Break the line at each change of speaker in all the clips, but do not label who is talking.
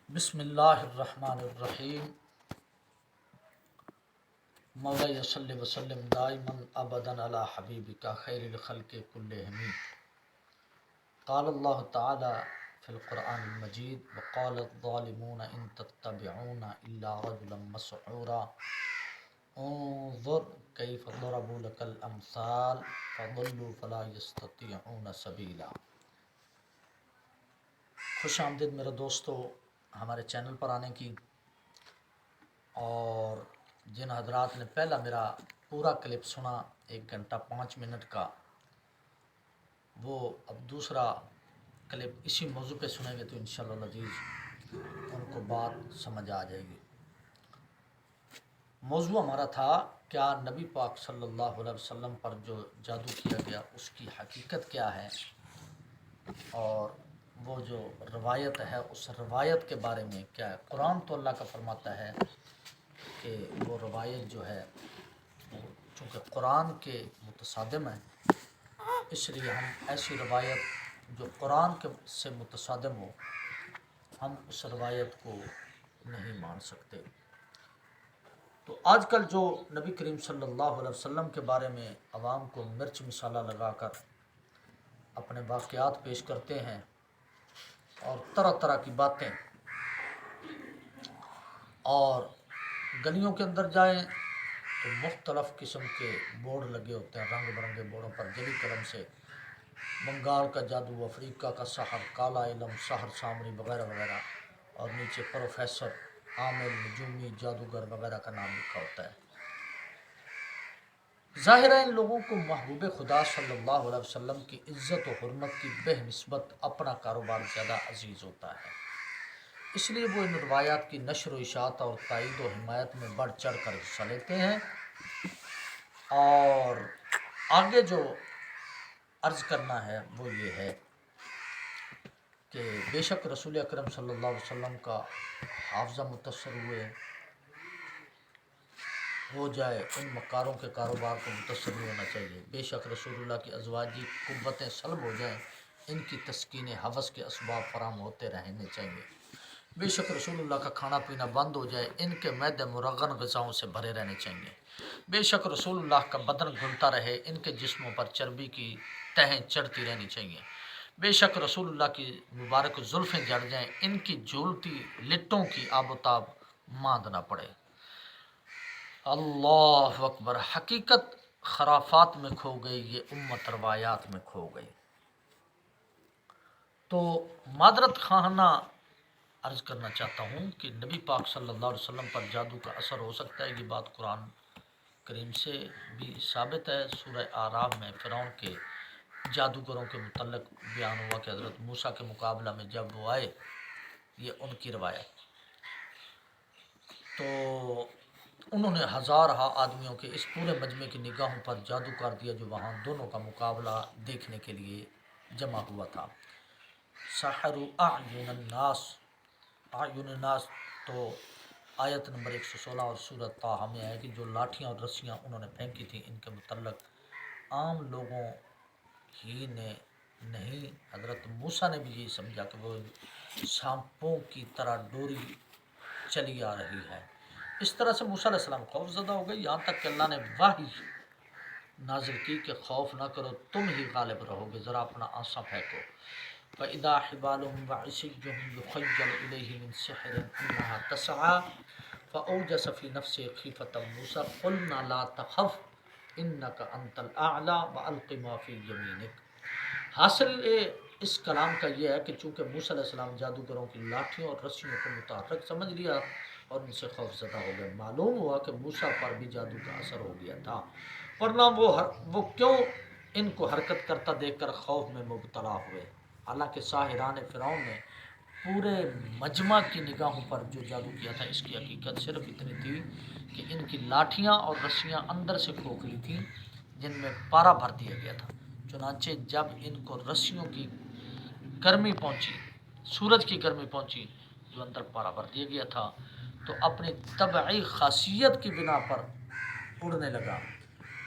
بسم اللہ الرحمن الرحیم مولا صلی وسلم دائما ابدا علی حبیبک خیر الخلق کلہم قال اللہ تعالی فی القرآن المجید وقال الظالمون ان تتبعون الا رجلا مسحورا انظر کیف ضربوا لك الامثال فضلوا فلا يستطيعون سبیلا۔ خوش آمدید میرے دوستو ہمارے چینل پر آنے کی، اور جن حضرات نے پہلا میرا پورا کلپ سنا 1 گھنٹہ 5 منٹ کا، وہ اب دوسرا کلپ اسی موضوع پہ سنیں گے تو انشاءاللہ العزیز ان کو بات سمجھ آ جائے گی۔ موضوع ہمارا تھا کیا نبی پاک صلی اللہ علیہ وسلم پر جو جادو کیا گیا اس کی حقیقت کیا ہے، اور وہ جو روایت ہے اس روایت کے بارے میں کیا ہے۔ قرآن تو اللہ کا فرماتا ہے کہ وہ روایت جو ہے چونکہ قرآن کے متصادم ہے، اس لیے ہم ایسی روایت جو قرآن کے سے متصادم ہو ہم اس روایت کو نہیں مان سکتے۔ تو آج کل جو نبی کریم صلی اللہ علیہ وسلم کے بارے میں عوام کو مرچ مسالہ لگا کر اپنے واقعات پیش کرتے ہیں اور طرح طرح کی باتیں، اور گلیوں کے اندر جائیں تو مختلف قسم کے بورڈ لگے ہوتے ہیں، رنگ برنگے بورڈوں پر جلی قلم سے بنگال کا جادو، افریقہ کا سحر، کالا علم، سحر سامری وغیرہ وغیرہ، اور نیچے پروفیسر عامل نجومی جادوگر وغیرہ کا نام لکھا ہوتا ہے۔ ظاہر ہے ان لوگوں کو محبوب خدا صلی اللہ علیہ وسلم کی عزت و حرمت کی بہ نسبت اپنا کاروبار زیادہ عزیز ہوتا ہے، اس لیے وہ ان روایات کی نشر و اشاعت اور تائید و حمایت میں بڑھ چڑھ کر حصہ لیتے ہیں۔ اور آگے جو عرض کرنا ہے وہ یہ ہے کہ بے شک رسول اکرم صلی اللہ علیہ وسلم کا حافظہ متاثر ہو جائے، ان مکاروں کے کاروبار کو متاثر نہیں ہونا چاہیے۔ بے شک رسول اللہ کی ازواجی قوتیں سلب ہو جائیں، ان کی تسکین حوث کے اسباب فراہم ہوتے رہنے چاہیے۔ بے شک رسول اللہ کا کھانا پینا بند ہو جائے، ان کے معدے مرغن غذاؤں سے بھرے رہنے چاہیے۔ بے شک رسول اللہ کا بدن گھلتا رہے، ان کے جسموں پر چربی کی تہیں چڑھتی رہنی چاہیے۔ بے شک رسول اللہ کی مبارک زلفیں جھڑ جائیں، ان کی جھولتی لٹوں کی آب و تاب ماند نہ پڑے۔ اللہ اکبر! حقیقت خرافات میں کھو گئی، یہ امت روایات میں کھو گئی۔ تو معذرت خواہانہ عرض کرنا چاہتا ہوں کہ نبی پاک صلی اللہ علیہ وسلم پر جادو کا اثر ہو سکتا ہے، یہ بات قرآن کریم سے بھی ثابت ہے۔ سورہ اعراف میں فرعون کے جادوگروں کے متعلق بیان ہوا کہ حضرت موسیٰ کے مقابلہ میں جب وہ آئے، یہ ان کی روایت، تو انہوں نے ہزارہا آدمیوں کے اس پورے مجمع کی نگاہوں پر جادو کر دیا جو وہاں دونوں کا مقابلہ دیکھنے کے لیے جمع ہوا تھا۔ سحروا اعین الناس، اعین الناس تو آیت نمبر 116 اور سورۃ طٰہٰ میں ہے کہ جو لاٹھیاں اور رسیاں انہوں نے پھینکی تھیں ان کے متعلق عام لوگوں ہی نے نہیں، حضرت موسیٰ نے بھی یہی سمجھا کہ وہ سانپوں کی طرح ڈوری چلی آ رہی ہے۔ اس طرح سے موسیٰ علیہ السلام خوف زدہ ہو گئے، یہاں تک کہ اللہ نے وحی نازل کی کہ خوف نہ کرو، تم ہی غالب رہو گے، ذرا اپنا عصا پھینکو۔ فَإِذَا حِبَالُهُمْ وَعِصِيُّهُمْ يُخَيَّلُ إِلَيْهِ مِنْ سِحْرِهِمْ أَنَّهَا تَسْعَىٰ فَأَوْجَسَ فِي نَفْسِهِ خِيفَةً مُوسَىٰ قُلْنَا لَا تَخَفْ إِنَّكَ أَنتَ الْأَعْلَىٰ وَأَلْقِ مَا فِي يَمِينِكَ۔ حاصل اس کلام کا یہ ہے کہ چونکہ موسیٰ علیہ السلام جادوگروں کی لاٹھیوں اور رسیوں کو متحرک سمجھ لیا اور ان سے خوف زدہ ہو گئے، معلوم ہوا کہ موسیٰ پر بھی جادو کا اثر ہو گیا تھا، ورنہ وہ کیوں ان کو حرکت کرتا دیکھ کر خوف میں مبتلا ہوئے۔ حالانکہ ساحران فرعون نے پورے مجمع کی نگاہوں پر جو جادو کیا تھا اس کی حقیقت صرف اتنی تھی کہ ان کی لاٹھیاں اور رسیاں اندر سے کھوکھلی تھیں جن میں پارا بھر دیا گیا تھا۔ چنانچہ جب ان کو رسیوں کی گرمی پہنچی، سورج کی گرمی پہنچی جو اندر پارا بھر دیا گیا تھا، تو اپنی طبعی خاصیت کی بنا پر اڑنے لگا،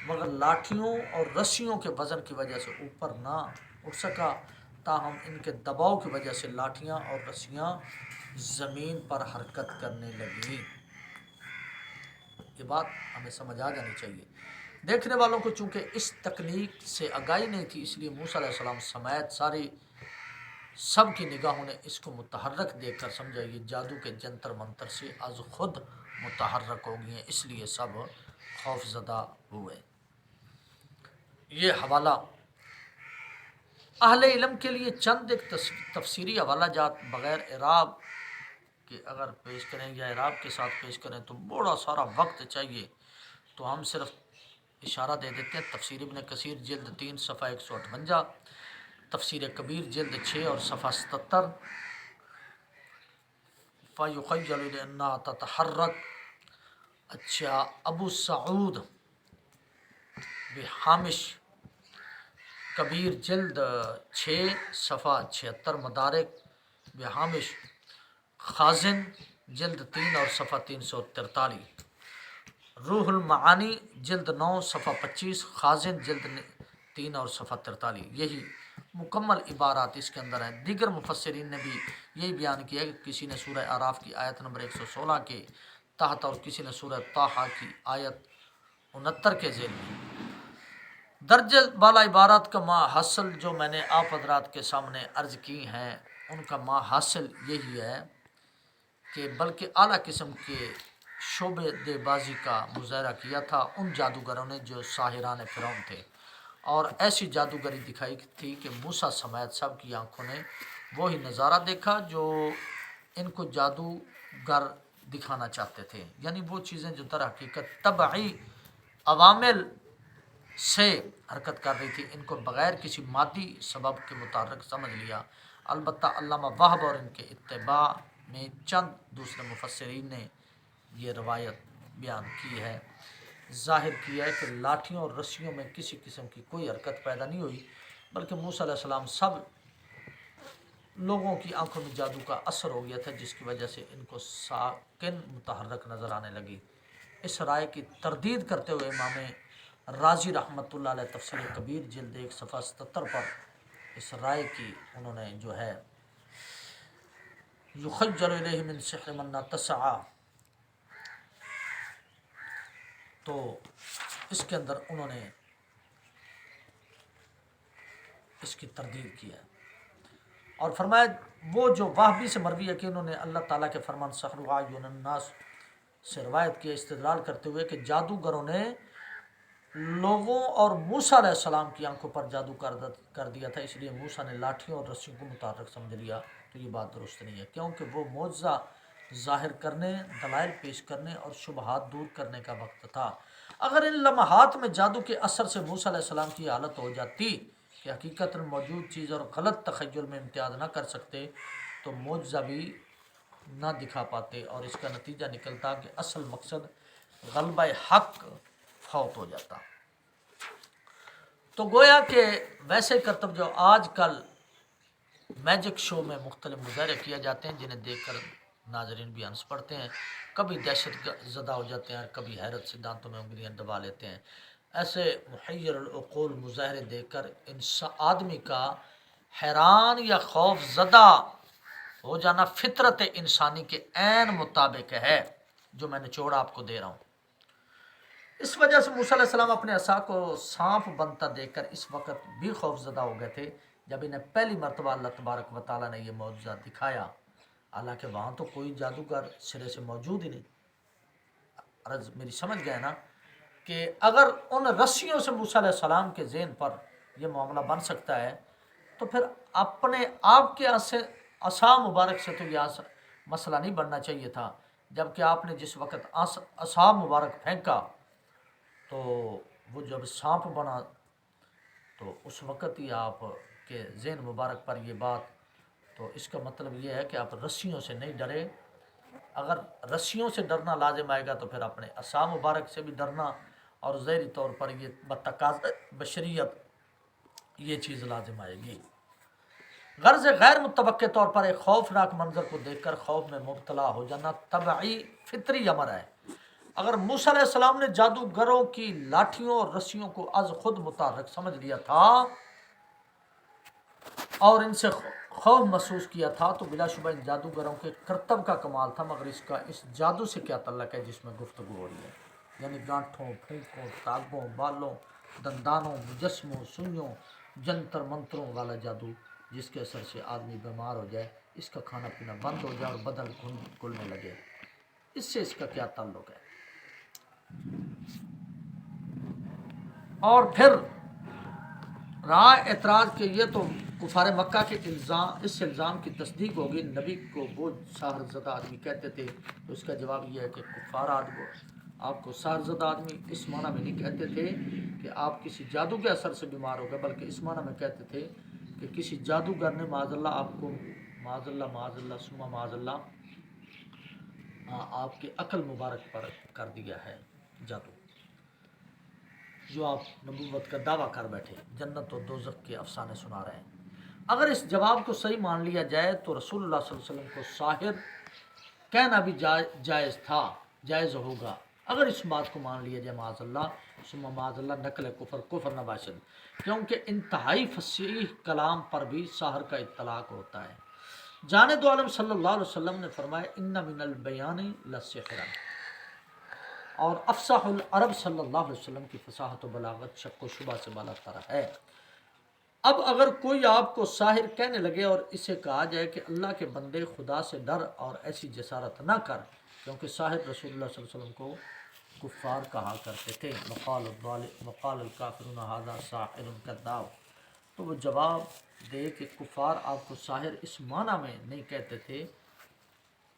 مگر لاٹھیوں اور رسیوں کے وزن کی وجہ سے اوپر نہ اٹھ سکا۔ تاہم ان کے دباؤ کی وجہ سے لاٹھیاں اور رسیاں زمین پر حرکت کرنے لگی۔ یہ بات ہمیں سمجھ آ جانی چاہیے۔ دیکھنے والوں کو چونکہ اس تکنیک سے آگاہی نہیں تھی، اس لیے موسیٰ علیہ السلام سمیت ساری سب کی نگاہوں نے اس کو متحرک دیکھ کر سمجھا یہ جادو کے جنتر منتر سے از خود متحرک ہو گئی ہیں، اس لیے سب خوف زدہ ہوئے۔ یہ حوالہ اہل علم کے لیے چند ایک تفسیری حوالہ جات بغیر اعراب کے اگر پیش کریں یا اعراب کے ساتھ پیش کریں تو بڑا سارا وقت چاہیے، تو ہم صرف اشارہ دے دیتے ہیں۔ تفسیر ابن کثیر جلد 3 صفحہ 158، تفسیر کبیر جلد 6 اور صفحہ 77، فَيُخَيَّلُ لِأَنَّهَا تَتَحَرَّكُ۔ اچھا، ابو سعود بحامش کبیر جلد 6 صفحہ 76، مدارک بحامش خازن جلد 3 اور صفحہ 343، روح المعانی جلد 9 صفحہ 25، خازن جلد 3 اور صفحہ 43، یہی مکمل عبارات اس کے اندر ہیں۔ دیگر مفسرین نے بھی یہی بیان کیا کہ کسی نے سورہ اعراف کی آیت نمبر 116 کے تحت اور کسی نے سورہ طٰہٰ کی آیت 69 کے ذیل میں۔ درجہ بالا عبارات کا ما حاصل جو میں نے آپ حضرات کے سامنے عرض کی ہیں، ان کا ما حاصل یہی ہے کہ بلکہ اعلیٰ قسم کے شعبے دے بازی کا مظاہرہ کیا تھا ان جادوگروں نے جو ساحران فرعون تھے، اور ایسی جادوگری دکھائی تھی کہ موسیٰ سمیت سب کی آنکھوں نے وہی نظارہ دیکھا جو ان کو جادوگر دکھانا چاہتے تھے، یعنی وہ چیزیں جو در حقیقت طبعی عوامل سے حرکت کر رہی تھی، ان کو بغیر کسی مادی سبب کے متحرک سمجھ لیا۔ البتہ علامہ وہب اور ان کے اتباع میں چند دوسرے مفسرین نے یہ روایت بیان کی ہے، ظاہر کیا ہے کہ لاٹھیوں اور رسیوں میں کسی قسم کی کوئی حرکت پیدا نہیں ہوئی، بلکہ موسیٰ علیہ السلام سب لوگوں کی آنکھوں میں جادو کا اثر ہو گیا تھا، جس کی وجہ سے ان کو ساکن متحرک نظر آنے لگی۔ اس رائے کی تردید کرتے ہوئے امام رازی رحمۃ اللہ علیہ تفسیر کبیر جلد 1 صفحہ 77 پر اس رائے کی انہوں نے جو ہے یخیل الیہ من سحر من تسعى، تو اس کے اندر انہوں نے اس کی تردید کی ہے اور فرمایا وہ جو وہبی سے مروی ہے کہ انہوں نے اللہ تعالیٰ کے فرمان سحر اعین الناس سے روایت کیا، استدلال کرتے ہوئے کہ جادوگروں نے لوگوں اور موسیٰ علیہ السلام کی آنکھوں پر جادو کر دیا تھا، اس لیے موسیٰ نے لاٹھیوں اور رسیوں کو متحرک سمجھ لیا، تو یہ بات درست نہیں ہے، کیونکہ وہ معجزہ ظاہر کرنے، دلائل پیش کرنے اور شبہات دور کرنے کا وقت تھا۔ اگر ان لمحات میں جادو کے اثر سے موسیٰ علیہ السلام کی حالت ہو جاتی کہ حقیقت میں موجود چیز اور غلط تخیل میں امتیاز نہ کر سکتے تو معجزہ بھی نہ دکھا پاتے، اور اس کا نتیجہ نکلتا کہ اصل مقصد غلبہ حق فوت ہو جاتا۔ تو گویا کہ ویسے کرتب جو آج کل میجک شو میں مختلف مظاہرے کیے جاتے ہیں، جنہیں دیکھ کر ناظرین بھی ہنس پڑتے ہیں، کبھی دہشت زدہ ہو جاتے ہیں، کبھی حیرت سے دانتوں میں انگلیاں دبا لیتے ہیں، ایسے محیر العقول مظاہرے دیکھ کر آدمی کا حیران یا خوف زدہ ہو جانا فطرت انسانی کے عین مطابق ہے، جو میں نچوڑ آپ کو دے رہا ہوں۔ اس وجہ سے موسیٰ علیہ السلام اپنے عصا کو سانپ بنتا دیکھ کر اس وقت بھی خوف زدہ ہو گئے تھے جب انہیں پہلی مرتبہ اللہ تبارک و تعالیٰ نے یہ معجزہ دکھایا، حالانکہ وہاں تو کوئی جادوگر سرے سے موجود ہی نہیں۔ عرض میری سمجھ گئے نا کہ اگر ان رسیوں سے موسیٰ علیہ السلام کے ذہن پر یہ معاملہ بن سکتا ہے تو پھر اپنے آپ کے عصا مبارک سے تو یہ مسئلہ نہیں بننا چاہیے تھا، جبکہ آپ نے جس وقت عصا مبارک پھینکا تو وہ جب سانپ بنا تو اس وقت ہی آپ کے ذہن مبارک پر یہ بات، تو اس کا مطلب یہ ہے کہ آپ رسیوں سے نہیں ڈرے۔ اگر رسیوں سے ڈرنا لازم آئے گا تو پھر اپنے عصا مبارک سے بھی ڈرنا، اور ظاہری طور پر یہ بتقاضۂ بشریت یہ چیز لازم آئے گی۔ غرض غیر متوقع طور پر ایک خوفناک منظر کو دیکھ کر خوف میں مبتلا ہو جانا طبعی فطری امر ہے۔ اگر موسیٰ علیہ السلام نے جادوگروں کی لاٹھیوں اور رسیوں کو از خود متحرک سمجھ لیا تھا اور ان سے خوف محسوس کیا تھا تو بلا شبہ ان جادوگروں کے کرتب کا کمال تھا، مگر اس جادو سے کیا تعلق ہے جس میں گفتگو ہو رہی ہے؟ یعنی گانٹھوں، پھونکوں، تاگوں، بالوں، دندانوں، مجسموں، سوئیوں، جنتر منتروں والا جادو جس کے اثر سے آدمی بیمار ہو جائے، اس کا کھانا پینا بند ہو جائے اور بدن گلنے لگے، اس سے اس کا کیا تعلق ہے؟ اور پھر رہا اعتراض کہ یہ تو کفار مکہ کے اس الزام کی تصدیق ہوگی، نبی کو وہ ساحر زدہ آدمی کہتے تھے، تو اس کا جواب یہ ہے کہ کفار آدمی آپ کو ساحر زدہ آدمی اس معنی میں نہیں کہتے تھے کہ آپ کسی جادو کے اثر سے بیمار ہو گئے، بلکہ اس معنی میں کہتے تھے کہ کسی جادوگر نے معاذ اللہ آپ کو معاذ اللہ ثم معاذ اللہ آپ کی عقل مبارک پر کر دیا ہے جادو، جو آپ نبوت کا دعویٰ کر بیٹھے، جنت و دوزخ کے افسانے سنا رہے ہیں۔ اگر اس جواب کو صحیح مان لیا جائے تو رسول اللہ صلی اللہ علیہ وسلم کو ساحر کہنا بھی جائز تھا، جائز ہوگا، اگر اس بات کو مان لیا جائے معاذ اللہ ثم معاذ اللہ نقل کفر نہ باشد، کیونکہ انتہائی فصیح کلام پر بھی ساحر کا اطلاق ہوتا ہے۔ جانے دو عالم صلی اللہ علیہ وسلم نے فرمایا ان من البیان لسحرا، اور افصح العرب صلی اللہ علیہ وسلم کی فصاحت و بلاغت شک و شبہ سے بالا تر ہے۔ اب اگر کوئی آپ کو ساحر کہنے لگے اور اسے کہا جائے کہ اللہ کے بندے خدا سے ڈر اور ایسی جسارت نہ کر، کیونکہ ساحر رسول اللہ صلی اللہ علیہ وسلم کو کفار کہا کرتے تھے، وقال الکافرون ھذا ساحر کذاب، تو وہ جواب دے کہ کفار آپ کو ساحر اس معنی میں نہیں کہتے تھے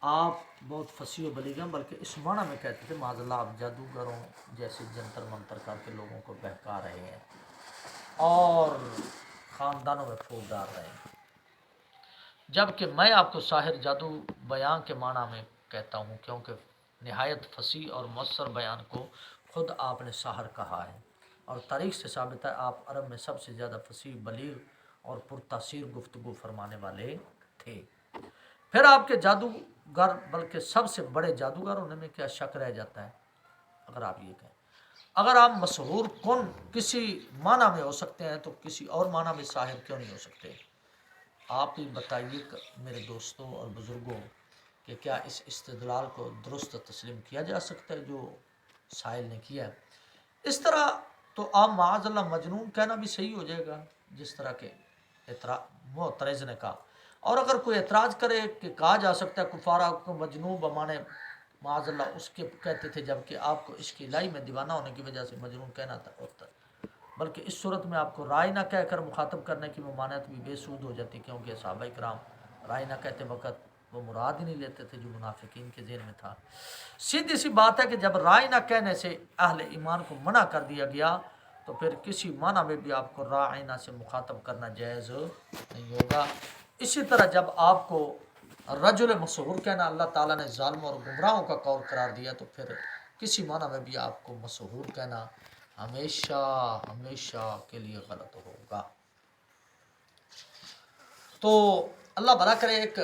آپ بہت فصیح و بلیغ ہیں، بلکہ اس معنی میں کہتے تھے معاذ اللہ آپ جادوگروں جیسے جنتر منتر کر کے لوگوں کو بہکا رہے ہیں اور خاندانوں میں پھونک ڈال رہے ہیں، جبکہ میں آپ کو ساحر جادو بیان کے معنی میں کہتا ہوں، کیونکہ نہایت فصیح اور مؤثر بیان کو خود آپ نے ساحر کہا ہے، اور تاریخ سے ثابت ہے آپ عرب میں سب سے زیادہ فصیح، بلیغ اور پرتاثیر گفتگو فرمانے والے تھے۔ پھر آپ کے جادوگر بلکہ سب سے بڑے جادوگر ہونے میں کیا شک رہ جاتا ہے؟ اگر آپ یہ کہیں اگر آپ مشہور کن کسی معنی میں ہو سکتے ہیں تو کسی اور معنی میں ساحر کیوں نہیں ہو سکتے؟ آپ ہی بتائیے میرے دوستوں اور بزرگوں کہ کیا اس استدلال کو درست تسلیم کیا جا سکتا ہے جو سائل نے کیا ہے؟ اس طرح تو آپ معاذ اللہ مجنون کہنا بھی صحیح ہو جائے گا، جس طرح کے معترض نے کہا، اور اگر کوئی اعتراض کرے کہ کہا جا سکتا ہے کفارہ کو مجنون بمانے معاذ اللہ اس کے کہتے تھے، جبکہ آپ کو اس کی الہی میں دیوانہ ہونے کی وجہ سے مجنون کہنا ہوتا ہے، بلکہ اس صورت میں آپ کو رائے نہ کہہ کر مخاطب کرنے کی ممانعت بھی بے سود ہو جاتی، کیونکہ صحابہ کرام رائے نہ کہتے وقت وہ مراد ہی نہیں لیتے تھے جو منافقین کے ذہن میں تھا۔ سیدھی سی بات ہے کہ جب رائے نہ کہنے سے اہل ایمان کو منع کر دیا گیا تو پھر کسی معنی میں بھی آپ کو رائنہ سے مخاطب کرنا جائز نہیں ہوگا۔ اسی طرح جب آپ کو رجل مسحور کہنا اللہ تعالیٰ نے ظالموں اور گمراہوں کا قول قرار دیا تو پھر کسی معنی میں بھی آپ کو مسحور کہنا ہمیشہ کے لیے غلط ہوگا۔ تو اللہ بھلا کرے، ایک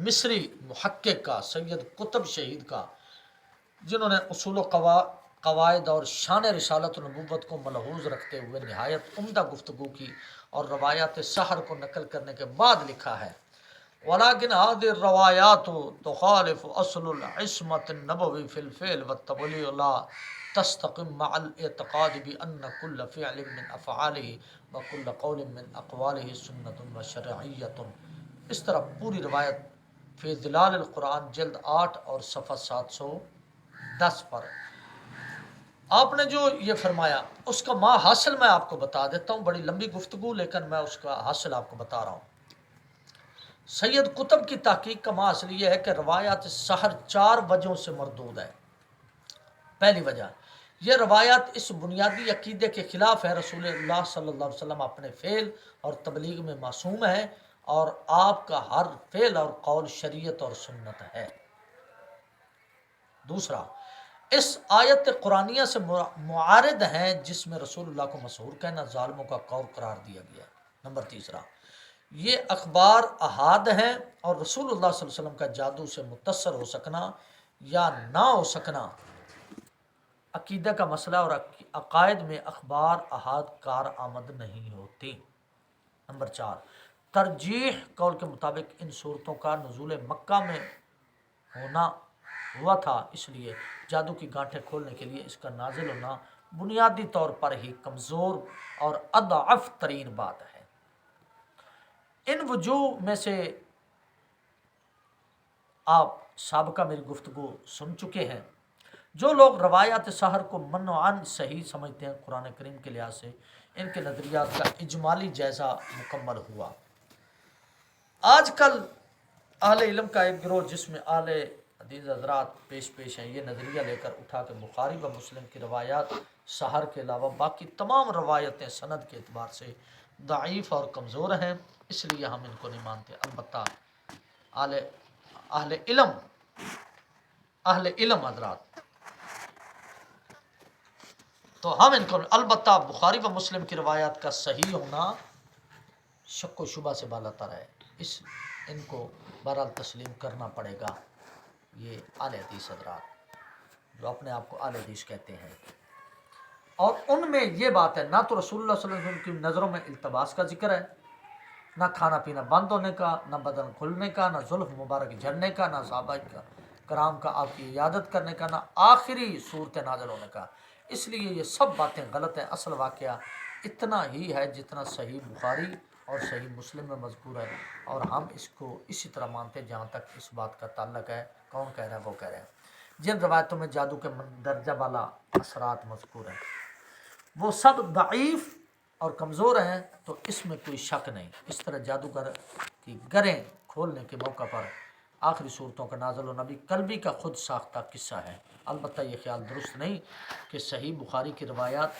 مصری محقق کا سید قطب شہید کا، جنہوں نے اصول و قواعد اور شان رسالت و نبوت کو ملحوظ رکھتے ہوئے نہایت عمدہ گفتگو کی اور روایات سحر کو نقل کرنے کے بعد لکھا ہے ولیکن هذه الروایات تخالف اصل العصمت النبوی فی الفعل والتبلیغ لا تستقم مع الاعتقاد بان كل فعل من افعاله وكل قول من اقواله سنت و شرعیت۔ اس طرح پوری روایت فی ظلال القرآن جلد 8 اور صفحہ 710 پر آپ نے جو یہ فرمایا اس کا ما حاصل میں آپ کو بتا دیتا ہوں، بڑی لمبی گفتگو لیکن میں اس کا حاصل آپ کو بتا رہا ہوں۔ سید قطب کی تحقیق کا ما حاصل یہ ہے کہ روایات سحر 4 وجہوں سے مردود ہے۔ پہلی وجہ، یہ روایات اس بنیادی عقیدے کے خلاف ہے رسول اللہ صلی اللہ علیہ وسلم اپنے فعل اور تبلیغ میں معصوم ہے اور آپ کا ہر فعل اور قول شریعت اور سنت ہے۔ دوسرا، اس آیت قرآنیہ سے معارض ہیں جس میں رسول اللہ کو مسحور کہنا ظالموں کا قول قرار دیا گیا ہے۔ نمبر تیسرا، یہ اخبار احاد ہیں اور رسول اللہ صلی اللہ علیہ وسلم کا جادو سے متاثر ہو سکنا یا نہ ہو سکنا عقیدہ کا مسئلہ اور عقائد میں اخبار احاد کار آمد نہیں ہوتی۔ نمبر 4، ترجیح قول کے مطابق ان صورتوں کا نزول مکہ میں ہونا ہوا تھا، اس لیے جادو کی گانٹھیں کھولنے کے لیے اس کا نازل ہونا بنیادی طور پر ہی کمزور اور اضعف ترین بات ہے۔ ان وجوہ میں سے آپ سابقہ میری گفتگو سن چکے ہیں۔ جو لوگ روایات سحر کو منوعاً صحیح سمجھتے ہیں، قرآن کریم کے لحاظ سے ان کے نظریات کا اجمالی جائزہ مکمل ہوا۔ آج کل اہل علم کا ایک گروہ جس میں اہل حدیث حضرات پیش ہیں، یہ نظریہ لے کر اٹھا کہ بخاری و مسلم کی روایات سحر کے علاوہ باقی تمام روایتیں سند کے اعتبار سے ضعیف اور کمزور ہیں، اس لیے ہم ان کو نہیں مانتے۔ البتہ اہل علم حضرات تو ہم ان کو البتہ بخاری و مسلم کی روایات کا صحیح ہونا شک و شبہ سے بالاتر ہے، ان کو بہرحال تسلیم کرنا پڑے گا۔ یہ اہل حدیث حضرات جو اپنے آپ کو اہل حدیث کہتے ہیں، اور ان میں یہ بات ہے نہ تو رسول اللہ صلی اللہ علیہ وسلم کی نظروں میں التباس کا ذکر ہے، نہ کھانا پینا بند ہونے کا، نہ بدن کھلنے کا، نہ زلف مبارک جھڑنے کا، نہ صحابہ کرام کا آپ کی عیادت کرنے کا، نہ آخری صورت نازل ہونے کا۔ اس لیے یہ سب باتیں غلط ہیں۔ اصل واقعہ اتنا ہی ہے جتنا صحیح بخاری اور صحیح مسلم میں مذکور ہے، اور ہم اس کو اسی طرح مانتے ہیں جہاں تک اس بات کا تعلق ہے۔ کون کہہ رہا ہے؟ وہ کہہ رہے ہیں جن روایتوں میں جادو کے درجہ والا اثرات مذکور ہیں وہ سب ضعیف اور کمزور ہیں، تو اس میں کوئی شک نہیں۔ اس طرح جادوگر کی گریں کھولنے کے موقع پر آخری صورتوں کا نازل ہونا بھی قلبی کا خود ساختہ قصہ ہے۔ البتہ یہ خیال درست نہیں کہ صحیح بخاری کی روایات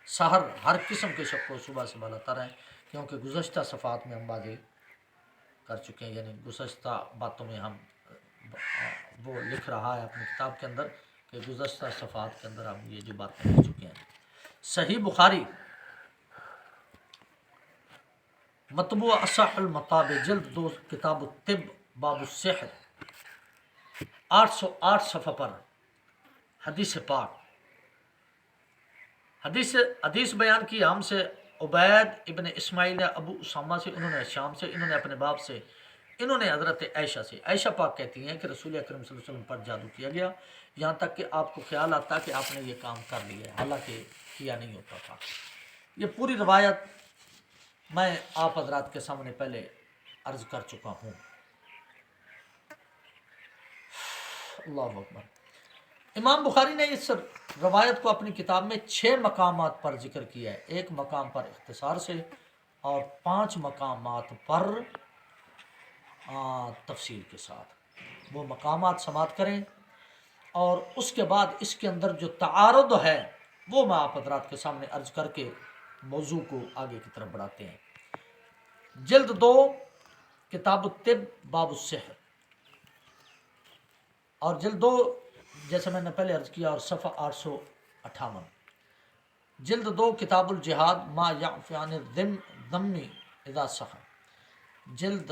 سحر ہر قسم کے شک و شبہ سے بالاتر ہیں، کیونکہ گزشتہ صفحات میں ہم باتیں کر چکے ہیں، یعنی گزشتہ باتوں میں ہم وہ لکھ رہا ہے اپنی کتاب کے اندر کہ گزشتہ صفحات کے اندر ہم یہ جو باتیں کر چکے ہیں۔ صحیح بخاری مطبوع اصح المطابع جلد 2 کتاب الطب باب السحر 808 صفحہ پر حدیث پاک حدیث بیان کی ہم سے عبید ابن اسماعیل ابو اسامہ سے، انہوں نے شام سے، انہوں نے اپنے باپ سے، انہوں نے حضرت عائشہ سے۔ عائشہ پاک کہتی ہیں کہ رسول اکرم صلی اللہ علیہ وسلم پر جادو کیا گیا، یہاں تک کہ آپ کو خیال آتا کہ آپ نے یہ کام کر لیا ہے، حالانکہ کیا نہیں ہوتا تھا۔ یہ پوری روایت میں آپ حضرات کے سامنے پہلے عرض کر چکا ہوں۔ اللہ اکبر۔ امام بخاری نے اس روایت کو اپنی کتاب میں 6 مقامات پر ذکر کیا ہے، 1 مقام پر اختصار سے اور 5 مقامات پر تفصیل کے ساتھ۔ وہ مقامات سماعت کریں، اور اس کے بعد اس کے اندر جو تعارض ہے وہ میں آپ حضرات کے سامنے عرض کر کے موضوع کو آگے کی طرف بڑھاتے ہیں۔ جلد 2 کتاب الطب باب السحر، اور جلد 2 جیسے میں نے پہلے عرض کیا، اور صفحہ 858۔ جلد 2 کتاب الجہاد ما یعفیان الذم اذا سحر، جلد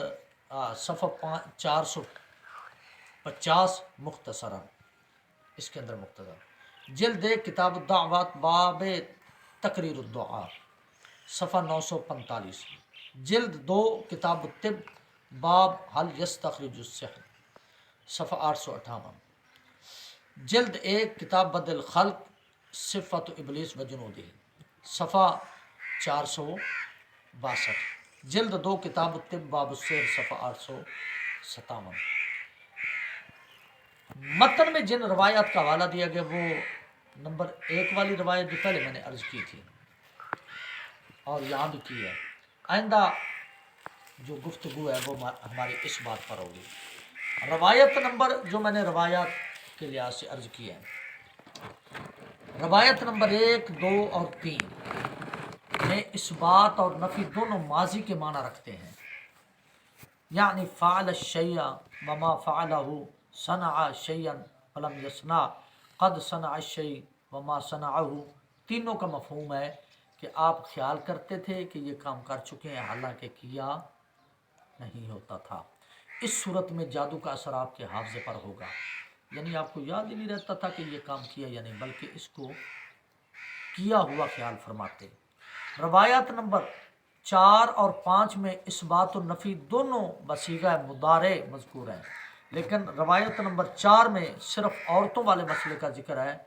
صفحہ 450 مختصرا، اس کے اندر مختصر۔ جلد 1 کتاب الدعوات باب تقریر الدعاء صفحہ 945۔ جلد 2 کتاب الطب باب حل یستخرج السحر صفحہ 858۔ جلد 1 کتاب بدل خلق صفت ابلیس و جنودہ صفحہ 462۔ جلد 2 کتاب الطب باب السحر صفحہ 857۔ متن میں جن روایات کا حوالہ دیا گیا وہ نمبر 1 والی روایت جو پہلے میں نے عرض کی تھی اور یہاں بھی کی ہے۔ آئندہ جو گفتگو ہے وہ ہماری اس بات پر ہوگی۔ روایت نمبر جو میں نے روایات کے لحاظ سے عرض کی ہے، روایت نمبر 1، 2 اور 3 میں اس بات اور نفی دونوں ماضی کے معنی رکھتے ہیں، یعنی فعل الشیء وما فعلہ، صنع شیئا ولم یصنع، قد صنع الشیء وما صنعہ۔ تینوں کا مفہوم ہے کہ آپ خیال کرتے تھے کہ یہ کام کر چکے ہیں، حالانکہ کیا نہیں ہوتا تھا۔ اس صورت میں جادو کا اثر آپ کے حافظے پر ہوگا، یعنی آپ کو یاد ہی نہیں رہتا تھا کہ یہ کام کیا یا نہیں، بلکہ اس کو کیا ہوا خیال فرماتے۔ روایات نمبر 4 اور 5 میں اثبات و نفی دونوں بصیغہ مضارع مذکور ہیں، لیکن روایت نمبر 4 میں صرف عورتوں والے مسئلے کا ذکر ہے،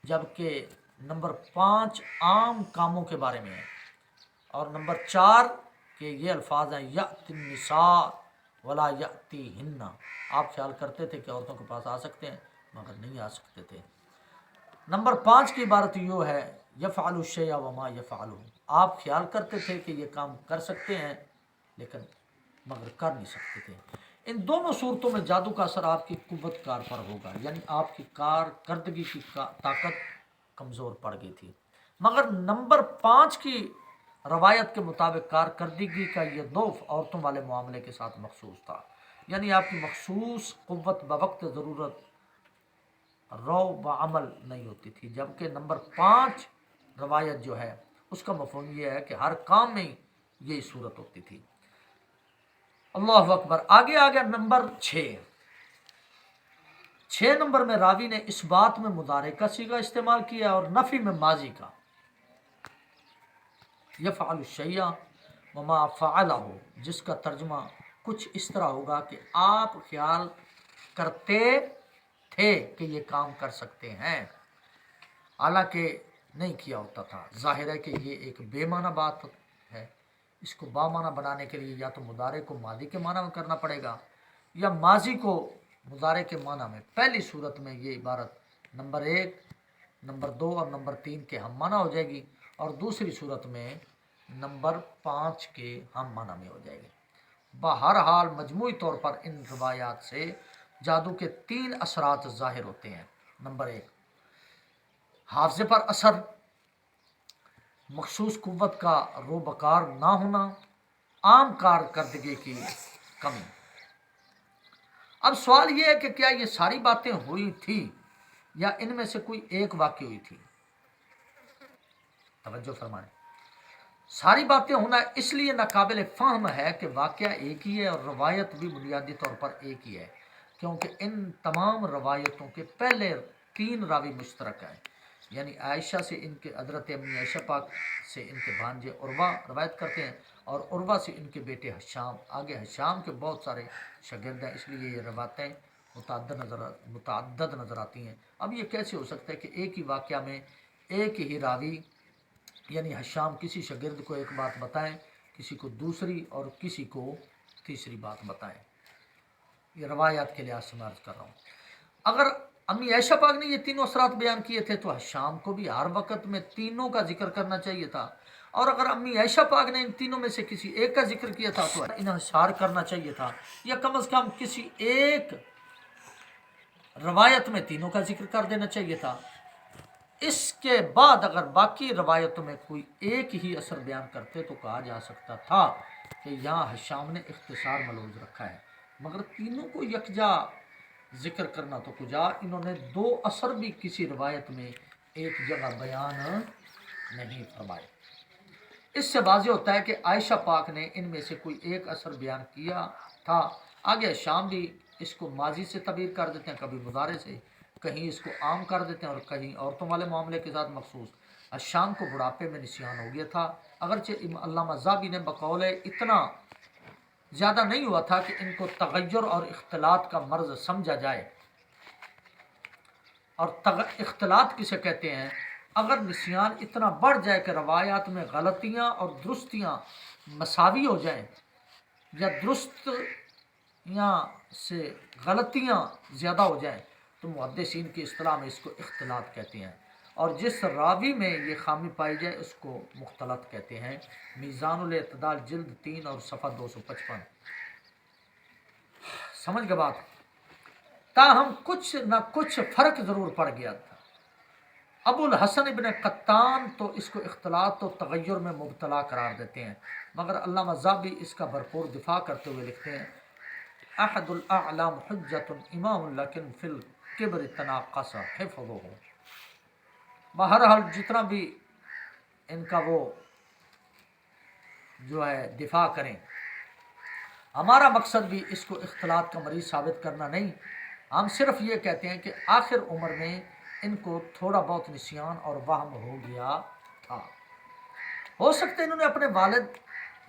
جبکہ نمبر 5 عام کاموں کے بارے میں ہے، اور نمبر 4 کے یہ الفاظ ہیں یأتی النساء ولا یأتیہن۔ آپ خیال کرتے تھے کہ عورتوں کے پاس آ سکتے ہیں مگر نہیں آ سکتے تھے۔ نمبر 5 کی عبارت یوں ہے یفعل الشیء وما یفعلہ، آپ خیال کرتے تھے کہ یہ کام کر سکتے ہیں لیکن مگر کر نہیں سکتے تھے۔ ان دونوں صورتوں میں جادو کا اثر آپ کی قوت کار پر ہوگا، یعنی آپ کی کارکردگی کی طاقت کمزور پڑ گئی تھی، مگر نمبر 5 کی روایت کے مطابق کارکردگی کا یہ ضعف عورتوں والے معاملے کے ساتھ مخصوص تھا، یعنی آپ کی مخصوص قوت بوقت ضرورت رو بعمل نہیں ہوتی تھی، جبکہ نمبر 5 روایت جو ہے اس کا مفہوم یہ ہے کہ ہر کام میں یہی صورت ہوتی تھی۔ اللہ اکبر۔ آگے آگے نمبر 6 نمبر میں راوی نے اس بات میں مضارع کا صیغہ استعمال کیا اور نفی میں ماضی کا، یفعل الشیء وما فعلہ، جس کا ترجمہ کچھ اس طرح ہوگا کہ آپ خیال کرتے تھے کہ یہ کام کر سکتے ہیں حالانکہ نہیں کیا ہوتا تھا۔ ظاہر ہے کہ یہ ایک بے معنی بات ہے، اس کو با معنی بنانے کے لیے یا تو مضارع کو ماضی کے معنی میں کرنا پڑے گا یا ماضی کو مضارع کے معنی میں۔ پہلی صورت میں یہ عبارت نمبر 1، نمبر 2 اور نمبر 3 کے ہم معنی ہو جائے گی، اور دوسری صورت میں نمبر 5 کے ہم معنی میں ہو جائے گی۔ بہرحال مجموعی طور پر ان روایات سے جادو کے 3 اثرات ظاہر ہوتے ہیں۔ نمبر 1، حافظے پر اثر، مخصوص قوت کا روبکار نہ ہونا، عام کارکردگی کی کمی۔ اب سوال یہ ہے کہ کیا یہ ساری باتیں ہوئی تھی یا ان میں سے کوئی ایک واقع ہوئی تھی؟ توجہ فرمائیں، ساری باتیں ہونا اس لیے ناقابل فہم ہے کہ واقعہ ایک ہی ہے اور روایت بھی بنیادی طور پر ایک ہی ہے، کیونکہ ان تمام روایتوں کے پہلے 3 راوی مشترک ہیں، یعنی عائشہ سے ان کے حضرت امی عائشہ پاک سے ان کے بھانجے عروہ روایت کرتے ہیں، اور عروہ سے ان کے بیٹے حشام۔ آگے حشام کے بہت سارے شاگرد ہیں، اس لیے یہ روایتیں متعدد نظر آتی ہیں۔ اب یہ کیسے ہو سکتا ہے کہ ایک ہی واقعہ میں ایک ہی راوی یعنی حشام کسی شاگرد کو ایک بات بتائیں، کسی کو دوسری اور کسی کو تیسری بات بتائیں؟ یہ روایات کے لحاظ سے میں عرض کر رہا ہوں۔ اگر امی عائشہ پاک نے یہ تینوں اثرات بیان کیے تھے تو حشام کو بھی ہر وقت میں تینوں کا ذکر کرنا چاہیے تھا، اور اگر امی عائشہ پاک نے ان تینوں میں سے کسی ایک کا ذکر کیا تھا تو انحصار کرنا چاہیے تھا، یا کم از کم کسی ایک روایت میں تینوں کا ذکر کر دینا چاہیے تھا۔ اس کے بعد اگر باقی روایتوں میں کوئی ایک ہی اثر بیان کرتے تو کہا جا سکتا تھا کہ یہاں حشام نے اختصار ملحوظ رکھا ہے، مگر تینوں کو یکجا ذکر کرنا تو کجا، انہوں نے 2 اثر بھی کسی روایت میں ایک جگہ بیان نہیں فرمائے۔ اس سے واضح ہوتا ہے کہ عائشہ پاک نے ان میں سے کوئی ایک اثر بیان کیا تھا۔ آگے شام بھی اس کو ماضی سے تعبیر کر دیتے ہیں، کبھی مضارع سے، کہیں اس کو عام کر دیتے ہیں اور کہیں عورتوں والے معاملے کے ساتھ مخصوص۔ الشام کو بڑھاپے میں نسیان ہو گیا تھا، اگرچہ علامہ ذہبی نے بقول اتنا زیادہ نہیں ہوا تھا کہ ان کو تغیر اور اختلاط کا مرض سمجھا جائے۔ اور اختلاط کسے کہتے ہیں؟ اگر نسیان اتنا بڑھ جائے کہ روایات میں غلطیاں اور درستیاں مساوی ہو جائیں، یا درستیاں سے غلطیاں زیادہ ہو جائیں، تو محدثین کی اصطلاح میں اس کو اختلاط کہتے ہیں، اور جس راوی میں یہ خامی پائی جائے اس کو مختلط کہتے ہیں۔ میزان الاعتدال جلد 3 اور صفحہ 255۔ سمجھ گئے بات؟ تاہم کچھ نہ کچھ فرق ضرور پڑ گیا تھا۔ ابو الحسن ابن قطان تو اس کو اختلاط و تغیر میں مبتلا قرار دیتے ہیں، مگر علامہ ذہبی اس کا بھرپور دفاع کرتے ہوئے لکھتے ہیں احد الاعلام حجت امام لیکن فی الکبر تناقص حفظہ۔ بہرحال جتنا بھی ان کا وہ جو ہے دفاع کریں، ہمارا مقصد بھی اس کو اختلاط کا مریض ثابت کرنا نہیں، ہم صرف یہ کہتے ہیں کہ آخر عمر میں ان کو تھوڑا بہت نسیان اور وہم ہو گیا تھا، ہو سکتا ہے انہوں نے اپنے والد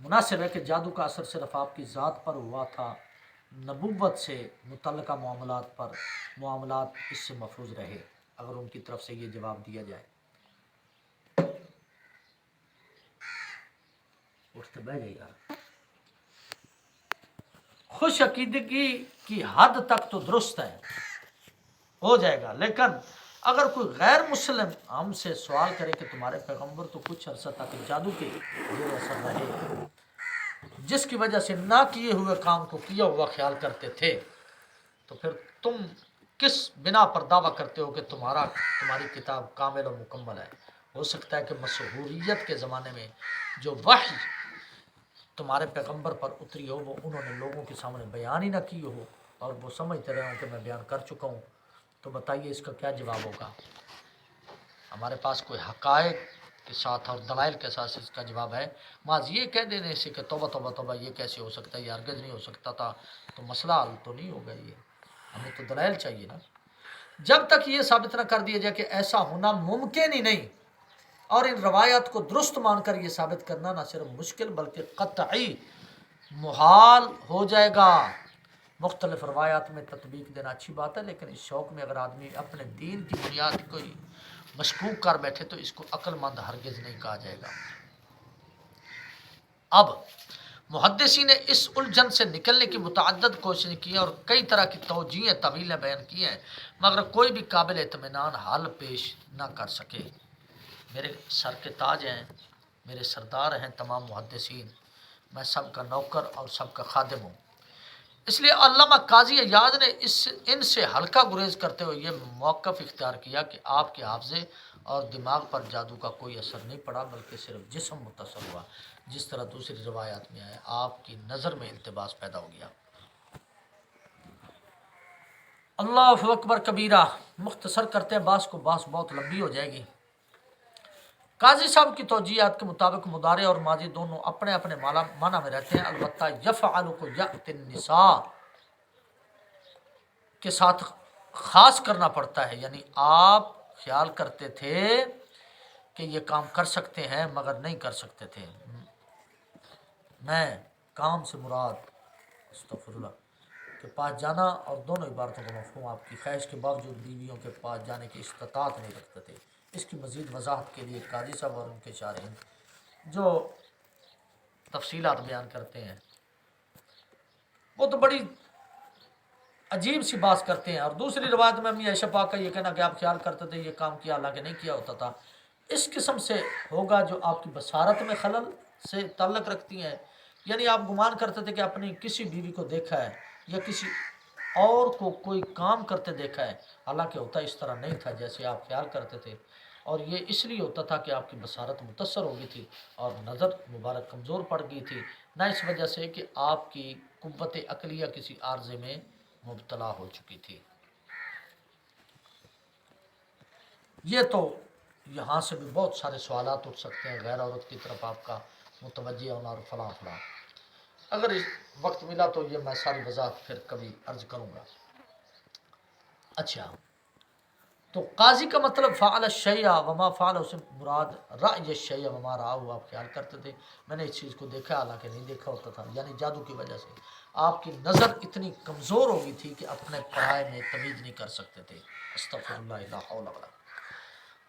مناسب ہے کہ جادو کا اثر صرف آپ کی ذات پر ہوا تھا، نبوت سے متعلقہ معاملات اس سے محفوظ رہے، اگر ان کی طرف سے یہ جواب دیا جائے۔ اٹھتے بیٹھ جائے یار۔ خوش عقیدگی کی حد تک تو درست ہے، ہو جائے گا، لیکن اگر کوئی غیر مسلم ہم سے سوال کرے کہ تمہارے پیغمبر تو کچھ عرصہ تک جادو کے زیر اثر رہے، جس کی وجہ سے نہ کیے ہوئے کام کو کیا ہوا خیال کرتے تھے، تو پھر تم کس بنا پر دعویٰ کرتے ہو کہ تمہاری کتاب کامل و مکمل ہے؟ ہو سکتا ہے کہ مشہوریت کے زمانے میں جو وحی تمہارے پیغمبر پر اتری ہو وہ انہوں نے لوگوں کے سامنے بیان ہی نہ کی ہو، اور وہ سمجھتے رہے ہوں کہ میں بیان کر چکا ہوں۔ تو بتائیے اس کا کیا جواب ہوگا؟ ہمارے پاس کوئی حقائق کے ساتھ اور دلائل کے ساتھ اس کا جواب ہے؟ بعض یہ کہہ دینے سے کہ توبہ توبہ توبہ یہ کیسے ہو سکتا ہے، یہ ہرگز نہیں ہو سکتا تھا، تو مسئلہ حل تو نہیں ہوگا۔ یہ ہمیں تو دلائل چاہیے نا۔ جب تک یہ ثابت نہ کر دیا جائے کہ ایسا ہونا ممکن ہی نہیں، اور ان روایات کو درست مان کر یہ ثابت کرنا نہ صرف مشکل بلکہ قطعی محال ہو جائے گا۔ مختلف روایات میں تطبیق دینا اچھی بات ہے، لیکن اس شوق میں اگر آدمی اپنے دین کی بنیاد کو ہی مشکوک کر بیٹھے تو اس کو عقل مند ہرگز نہیں کہا جائے گا۔ اب محدثین نے اس الجھن سے نکلنے کی متعدد کوششیں کی اور کئی طرح کی توجیہیں طویلیں بیان کی ہیں، مگر کوئی بھی قابل اطمینان حل پیش نہ کر سکے۔ میرے سر کے تاج ہیں، میرے سردار ہیں تمام محدثین، میں سب کا نوکر اور سب کا خادم ہوں۔ اس لیے علامہ قاضی عیاض نے ان سے ہلکا گریز کرتے ہوئے یہ موقف اختیار کیا کہ آپ کے حافظے اور دماغ پر جادو کا کوئی اثر نہیں پڑا، بلکہ صرف جسم متاثر ہوا، جس طرح دوسری روایات میں آیا، آپ کی نظر میں التباس پیدا ہو گیا۔ اللہ اکبر کبیرہ۔ مختصر کرتے ہیں باس کو، باس بہت لمبی ہو جائے گی۔ قاضی صاحب کی توجیہات کے مطابق مضارع اور ماضی دونوں اپنے اپنے معنی میں رہتے ہیں، البتہ یفعل کو یأتی النساء کے ساتھ خاص کرنا پڑتا ہے، یعنی آپ خیال کرتے تھے کہ یہ کام کر سکتے ہیں مگر نہیں کر سکتے تھے۔ میں کام سے مراد استغفر اللہ کے پاس جانا، اور دونوں عبارتوں کا مفہوم آپ کی خواہش کے باوجود بیویوں کے پاس جانے کی استطاعت نہیں رکھتے تھے۔ اس کی مزید وضاحت کے لیے قاضی صاحب اور ان کے شارحین جو تفصیلات بیان کرتے ہیں وہ تو بڑی عجیب سی بات کرتے ہیں۔ اور دوسری روایت میں امی عائشہ پاک کا یہ کہنا کہ آپ خیال کرتے تھے یہ کام کیا، حالانکہ نہیں کیا ہوتا تھا، اس قسم سے ہوگا جو آپ کی بصارت میں خلل سے تعلق رکھتی ہیں، یعنی آپ گمان کرتے تھے کہ اپنی کسی بیوی کو دیکھا ہے یا کسی اور کو کوئی کام کرتے دیکھا ہے، حالانکہ ہوتا اس طرح نہیں تھا جیسے آپ خیال کرتے تھے، اور یہ اس لیے ہوتا تھا کہ آپ کی بصارت متاثر ہو گئی تھی اور نظر مبارک کمزور پڑ گئی تھی، نہ اس وجہ سے کہ آپ کی قوت عقلیہ کسی عارضے میں مبتلا ہو چکی تھی۔ یہ تو یہاں سے بھی بہت سارے سوالات اٹھ سکتے ہیں، غیر عورت کی طرف آپ کا متوجہ ہونا اور فلاں فلاں، اگر وقت ملا تو یہ میں ساری وضاحت پھر کبھی عرض کروں گا۔ اچھا، تو قاضی کا مطلب فعل الشیء وما فعل، اسے مراد رأی الشیء وما رآہ، آپ خیال کرتے تھے میں نے اس چیز کو دیکھا حالانکہ نہیں دیکھا ہوتا تھا، یعنی جادو کی وجہ سے آپ کی نظر اتنی کمزور ہو گئی تھی کہ اپنے پرائے میں تمیز نہیں کر سکتے تھے۔ استغفر اللہ لا حول ولا قوة۔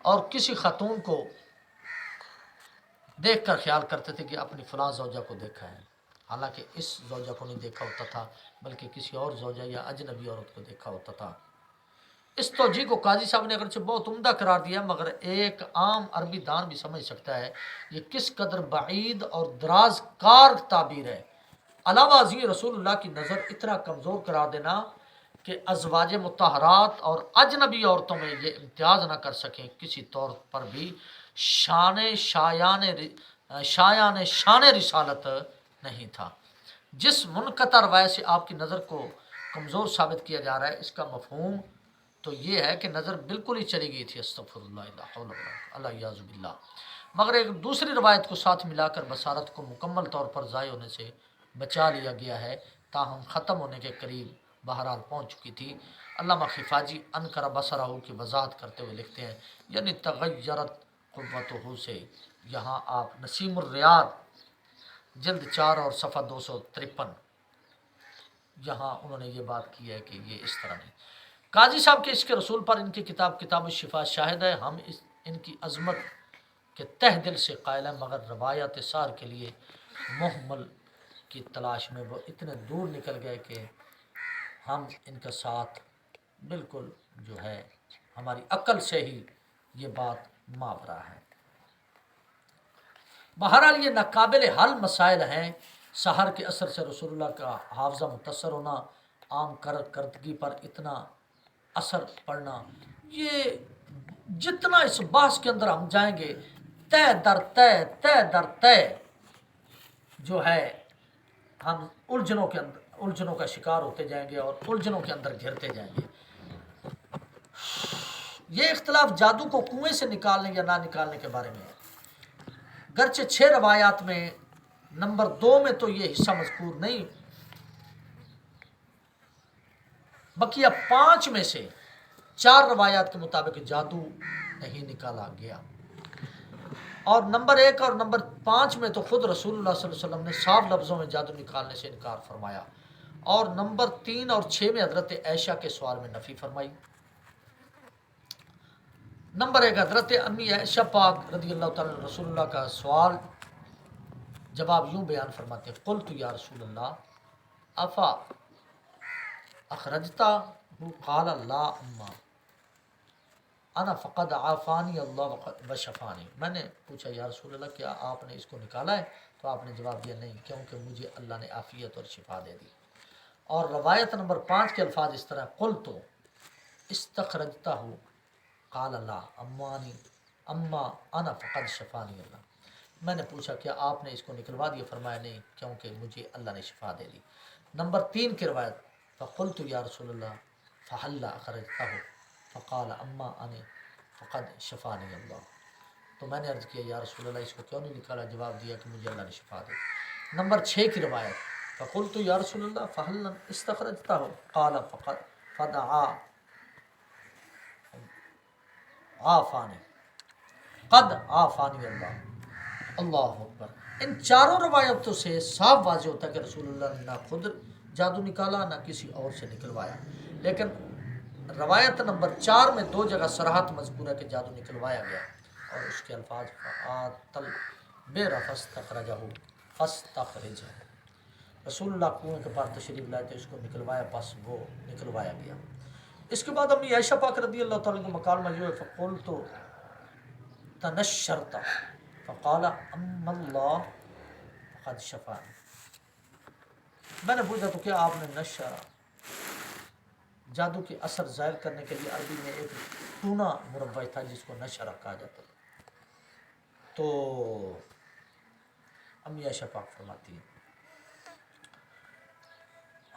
اور کسی خاتون کو دیکھ کر خیال کرتے تھے کہ اپنی فلاں زوجہ کو دیکھا ہے، حالانکہ اس زوجہ کو نہیں دیکھا ہوتا تھا بلکہ کسی اور زوجہ یا اجنبی عورت کو دیکھا ہوتا تھا۔ اس توجیہ کو قاضی صاحب نے اگرچہ بہت عمدہ قرار دیا، مگر ایک عام عربی دان بھی سمجھ سکتا ہے یہ کس قدر بعید اور دراز کار تعبیر ہے۔ علاوہ ازیں رسول اللہ کی نظر اتنا کمزور قرار دینا کہ ازواج مطہرات اور اجنبی عورتوں میں یہ امتیاز نہ کر سکیں کسی طور پر بھی شان رسالت نہیں تھا۔ جس منقطع روایت سے آپ کی نظر کو کمزور ثابت کیا جا رہا ہے اس کا مفہوم تو یہ ہے کہ نظر بالکل ہی چلی گئی تھی، استغفر اللہ لا حول ولا قوة اللہ یعوذ باللہ، مگر ایک دوسری روایت کو ساتھ ملا کر بصارت کو مکمل طور پر ضائع ہونے سے بچا لیا گیا ہے، تاہم ختم ہونے کے قریب بہرحال پہنچ چکی تھی۔ علامہ خفاجی انکر بصرہ کی وضاحت کرتے ہوئے لکھتے ہیں یعنی تغیرت قوتہ سے، یہاں آپ نسیم الریاض جلد 4 اور صفحہ 253، یہاں انہوں نے یہ بات کی ہے کہ یہ اس طرح نہیں۔ قاضی صاحب کے عشق رسول پر ان کی کتاب کتاب الشفا شاہد ہے۔ ہم ان کی عظمت کے تہ دل سے قائل ہیں، مگر روایات سار کے لیے محمل کی تلاش میں وہ اتنے دور نکل گئے کہ ہم ان کا ساتھ بالکل جو ہے ہماری عقل سے ہی یہ بات ماورا ہے۔ بہرحال یہ ناقابل حل مسائل ہیں۔ سحر کے اثر سے رسول اللہ کا حافظہ متاثر ہونا، عام کردگی پر اتنا اثر پڑنا، یہ جتنا اس بحث کے اندر ہم جائیں گے تے در تے جو ہے ہم الجھنوں کا شکار ہوتے جائیں گے اور الجھنوں کے اندر گھرتے جائیں گے۔ یہ اختلاف جادو کو کنویں سے نکالنے یا نہ نکالنے کے بارے میں ہے۔ گرچہ 6 روایات میں نمبر 2 میں تو یہ حصہ مذکور نہیں، بقیہ 5 میں سے 4 روایات کے مطابق جادو نہیں نکالا گیا، اور نمبر 1 اور نمبر 5 میں تو خود رسول اللہ صلی اللہ علیہ وسلم نے صاف لفظوں میں جادو نکالنے سے انکار فرمایا، اور نمبر 3 اور 6 میں حضرت عائشہ کے سوال میں نفی فرمائی۔ نمبر 1 حضرت امی عائشہ پاک رضی اللہ تعالیٰ عنہ رسول اللہ کا سوال جواب یوں بیان فرماتے ہیں، قلت یا رسول اللہ افا اخرجتا قال لا اما انا فقد عافانی اللہ و شفانی۔ میں نے پوچھا یا رسول اللہ کیا آپ نے اس کو نکالا ہے؟ تو آپ نے جواب دیا نہیں، کیونکہ مجھے اللہ نے عافیت اور شفا دے دی۔ اور روایت نمبر 5 کے الفاظ اس طرح، قلت استخرجتا ہوں قال لا اما انا فقد شفانی اللہ۔ میں نے پوچھا کیا آپ نے اس کو نکلوا دیا؟ فرمایا نہیں، کیونکہ مجھے اللہ نے شفا دے دی۔ نمبر 3 کی روایت، فقلت یا رسول اللہ فحل اخرجتہ فقال اما انا فقد شفانی اللہ۔ تو میں نے عرض کیا یا رسول اللہ اس کو کیوں نہیں نکالا؟ جواب دیا کہ مجھے اللہ نے شفا دی۔ نمبر 6 کی روایت، فقلت یا رسول اللہ فحل استخرجتہ قال فدعا عافانی قد عافانی اللہ۔ اللہ اکبر۔ ان چاروں روایتوں سے صاف واضح ہوتا ہے کہ رسول اللہ نے نہ خود جادو نکالا نہ کسی اور سے نکلوایا، لیکن روایت نمبر 4 میں 2 جگہ صراحت مذکور ہے کہ جادو نکلوایا گیا، اور اس کے الفاظ فآتل بیر فاستخرجہ فاستخرجہ، رسول اللہ کنویں کے پاس تشریف لائے تو اس کو نکلوایا، پس وہ نکلوایا گیا۔ اس کے بعد امی عائشہ پاک رضی اللہ تعالیٰ کو مکالمہ جو ہے، فقلت تنشرت فقال اما اللہ قد شفانی۔ میں نے پوچھا تو کیا آپ نے نشر جادو کے اثر ظاہر کرنے کے لیے عربی میں ایک ٹونا مربع تھا جس کو نشرہ کہا جاتا تھا۔ تو امی عائشہ پاک فرماتی ہیں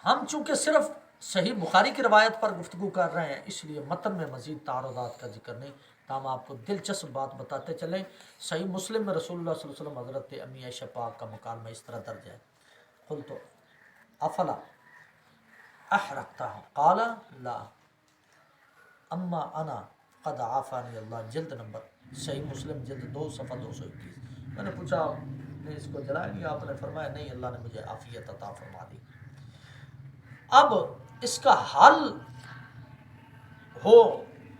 ہم چونکہ صرف صحیح بخاری کی روایت پر گفتگو کر رہے ہیں، اس لیے متن میں مزید تعارضات کا ذکر نہیں، تاہم آپ کو دلچسپ بات بتاتے چلیں۔ صحیح مسلم میں رسول اللہ صلی اللہ علیہ وسلم حضرت امی عائشہ پاک کا مکالمہ اس طرح درج ہے، قلت افلا احرقتہ قال لا اما انا قد عافانی اللہ، جلد نمبر صحیح مسلم جلد 2 صفحہ 221۔ میں نے پوچھا آپ نے اس کو جلایا نہیں؟ آپ نے فرمایا نہیں، اللہ نے مجھے عافیت عطا فرما دی۔ اب اس کا حل ہو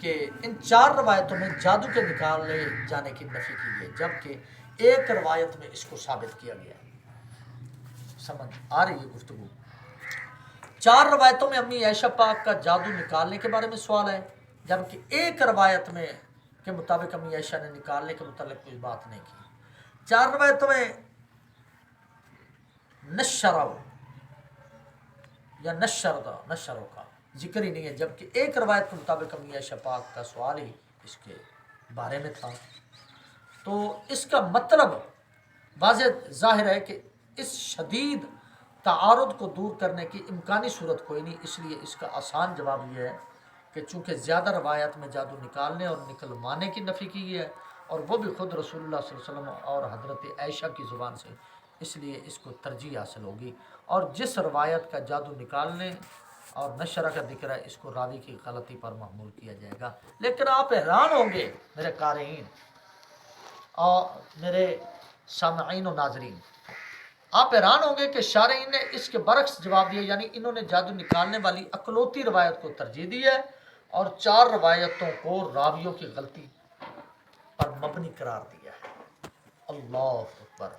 کہ ان 4 روایتوں میں جادو کے نکالے جانے کی نفی کی گئی، جبکہ ایک روایت میں اس کو ثابت کیا گیا۔ سمجھ آ رہی ہے گفتگو؟ 4 روایتوں میں امی عائشہ پاک کا جادو نکالنے کے بارے میں سوال ہے، جبکہ ایک روایت میں کے مطابق امی عائشہ نے نکالنے کے متعلق کوئی بات نہیں کی۔ 4 روایتوں میں نشرہ یا نشروں کا ذکر ہی نہیں ہے، جبکہ ایک روایت کے مطابق امی عائشہ پاک کا سوال ہی اس کے بارے میں تھا۔ تو اس کا مطلب واضح ظاہر ہے کہ اس شدید تعارض کو دور کرنے کی امکانی صورت کوئی نہیں، اس لیے اس کا آسان جواب یہ ہے کہ چونکہ زیادہ روایات میں جادو نکالنے اور نکلوانے کی نفی کی گئی ہے، اور وہ بھی خود رسول اللہ صلی اللہ علیہ وسلم اور حضرت عائشہ کی زبان سے، اس لیے اس کو ترجیح حاصل ہوگی۔ اور جس روایت کا جادو نکالنے اور نشرہ کا ذکر ہے، اس کو راوی کی غلطی پر محمول کیا جائے گا۔ لیکن آپ حیران ہوں گے میرے قارئین اور میرے سامعین و ناظرین، آپ حیران ہوں گے کہ شارعین نے اس کے برعکس جواب دیا، یعنی انہوں نے جادو نکالنے والی اکلوتی روایت کو ترجیح دی ہے اور 4 روایتوں کو راویوں کی غلطی پر مبنی قرار دیا ہے۔ اللہ اکبر۔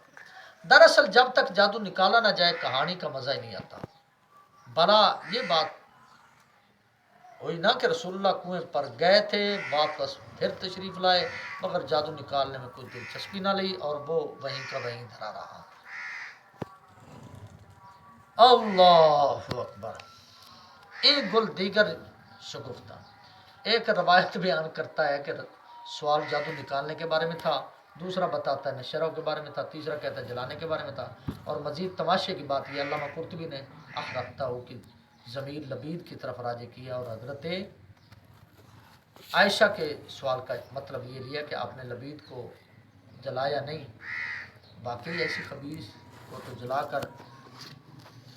دراصل جب تک جادو نکالا نہ جائے کہانی کا مزہ ہی نہیں آتا۔ بلا یہ بات ہوئی نا کہ رسول اللہ کنویں پر گئے تھے، واپس پھر تشریف لائے، مگر جادو نکالنے میں کوئی دلچسپی نہ لی اور وہ وہیں کا وہیں دھرا رہا۔ اللہ اکبر۔ ایک گل دیگر شگفتہ۔ ایک روایت بیان کرتا ہے کہ سوال جادو نکالنے کے بارے میں تھا، دوسرا بتاتا ہے نشروں کے بارے میں تھا، تیسرا کہتا ہے جلانے کے بارے میں تھا، اور مزید تماشے کی بات یہ علامہ قرطبی نے رکھتا ہو کہ ضمیر لبید کی طرف راجع کیا اور حضرت عائشہ کے سوال کا مطلب یہ لیا کہ آپ نے لبید کو جلایا نہیں، باقی ایسی خبیث کو تو جلا کر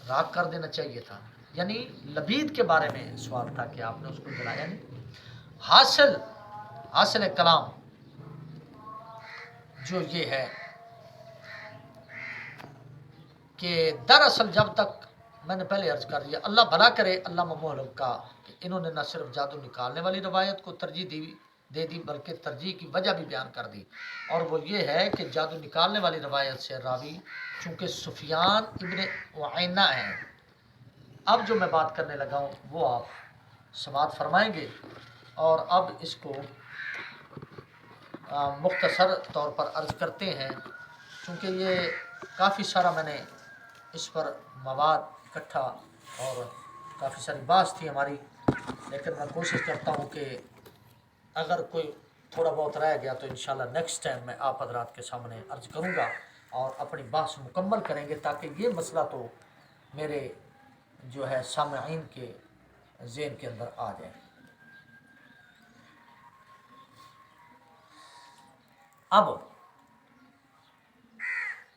راکھ کر دینا چاہیے تھا، یعنی لبید کے بارے میں سوال تھا کہ آپ نے اس کو جلایا نہیں۔ حاصل کلام جو یہ ہے کہ دراصل جب تک میں نے پہلے عرض کر دیا، اللہ بھلا کرے علامہ محلب کا کہ انہوں نے نہ صرف جادو نکالنے والی روایت کو ترجیح دے دی بلکہ ترجیح کی وجہ بھی بیان کر دی، اور وہ یہ ہے کہ جادو نکالنے والی روایت سے راوی چونکہ سفیان ابن عینہ ہیں۔ اب جو میں بات کرنے لگا ہوں وہ آپ سماعت فرمائیں گے، اور اب اس کو مختصر طور پر عرض کرتے ہیں، چونکہ یہ کافی سارا میں نے اس پر مواد اکٹھا اور کافی ساری بحث تھی ہماری، لیکن میں کوشش کرتا ہوں کہ اگر کوئی تھوڑا بہت رہ گیا تو انشاءاللہ نیکسٹ ٹائم میں آپ حضرات کے سامنے عرض کروں گا اور اپنی بحث مکمل کریں گے، تاکہ یہ مسئلہ تو میرے جو ہے سامعین کے ذہن کے اندر آ جائے۔ اب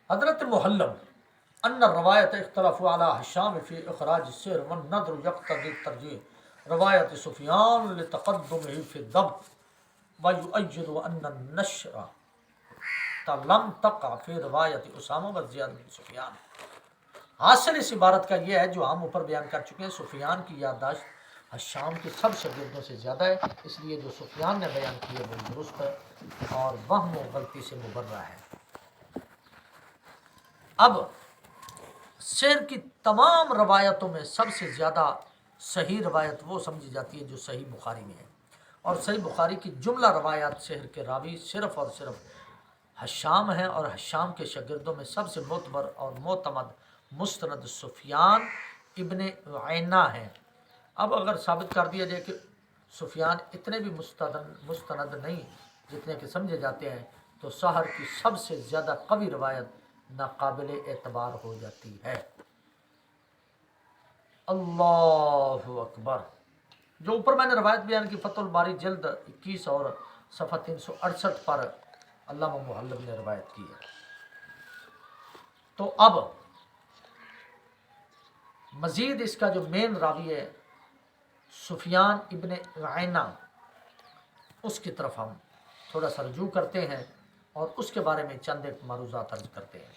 حضرت محلب ان روایت اختلاف علی حشام فی اخراج السحر والنظر یقتضی الترجیح روایت سفیان لتقدمہ فی الضبط ویؤید ان النشر لم تقع فی روایت اسامہ وزیاد بن سفیان۔ حاصل اس عبارت کا یہ ہے جو ہم اوپر بیان کر چکے ہیں، سفیان کی یادداشت حشام کے سب شاگردوں سے زیادہ ہے، اس لیے جو سفیان نے بیان کی ہے وہ درست ہے اور وہم و غلطی سے مبرہ ہے۔ اب سحر کی تمام روایتوں میں سب سے زیادہ صحیح روایت وہ سمجھی جاتی ہے جو صحیح بخاری میں ہے، اور صحیح بخاری کی جملہ روایات سحر کے راوی صرف اور صرف حشام ہیں، اور حشام کے شاگردوں میں سب سے معتبر اور معتمد مستند سفیان ابن عینہ ہیں۔ اب اگر ثابت کر دیا جائے کہ سفیان اتنے بھی مستند نہیں جتنے کہ سمجھے جاتے ہیں، تو سحر کی سب سے زیادہ قوی روایت ناقابل اعتبار ہو جاتی ہے۔ اللہ اکبر۔ جو اوپر میں نے روایت بیان کی فتح الباری جلد 21 اور صفحہ 368 پر علامہ محلب نے روایت کی ہے۔ تو اب مزید اس کا جو مین راوی ہے سفیان ابن عینہ، اس کی طرف ہم تھوڑا سا رجوع کرتے ہیں اور اس کے بارے میں چند ایک معروضات عرض کرتے ہیں۔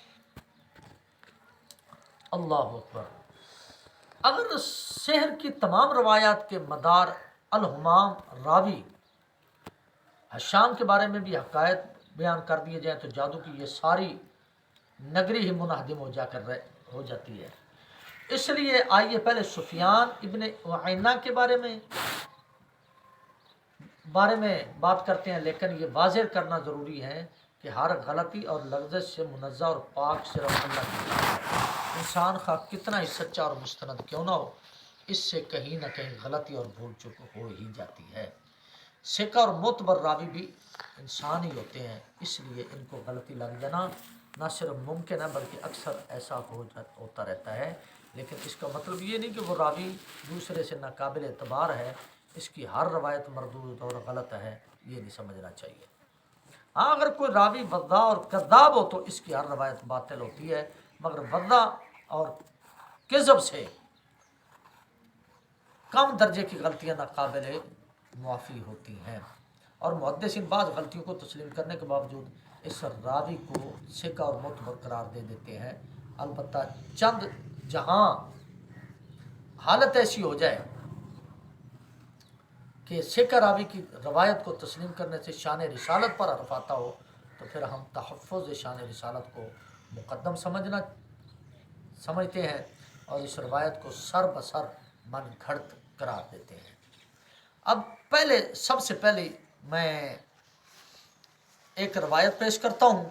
اللہ اکبر۔ اگر سحر کی تمام روایات کے مدار الہمام راوی حشام کے بارے میں بھی حقائق بیان کر دیے جائیں تو جادو کی یہ ساری نگری ہی منہدم ہو جاتی ہے۔ اس لیے آئیے پہلے سفیان ابن عینہ کے بارے میں بات کرتے ہیں، لیکن یہ واضح کرنا ضروری ہے کہ ہر غلطی اور لغزش سے منزہ اور پاک صرف اللہ کی ذات ہے۔ انسان خواہ کتنا ہی سچا اور مستند کیوں نہ ہو، اس سے کہیں نہ کہیں غلطی اور بھول چک ہو ہی جاتی ہے۔ ثقہ اور معتبر راوی بھی انسان ہی ہوتے ہیں، اس لیے ان کو غلطی لگ جانا نہ صرف ممکن ہے بلکہ اکثر ایسا ہوتا رہتا ہے، لیکن اس کا مطلب یہ نہیں کہ وہ راوی دوسرے سے ناقابل اعتبار ہے، اس کی ہر روایت مردود اور غلط ہے، یہ نہیں سمجھنا چاہیے۔ ہاں اگر کوئی راوی وضاع اور کذاب ہو تو اس کی ہر روایت باطل ہوتی ہے، مگر وضاع اور کذب سے کم درجے کی غلطیاں ناقابل معافی ہوتی ہیں، اور محدثین بعض غلطیوں کو تسلیم کرنے کے باوجود اس راوی کو ثقہ اور معتبر قرار دے دیتے ہیں، البتہ چند جہاں حالت ایسی ہو جائے کہ سکہ راوی کی روایت کو تسلیم کرنے سے شان رسالت پر حرف آتا ہو تو پھر ہم تحفظ شان رسالت کو مقدم سمجھتے ہیں اور اس روایت کو سر بسر من گھڑت قرار دیتے ہیں۔ اب سب سے پہلے میں ایک روایت پیش کرتا ہوں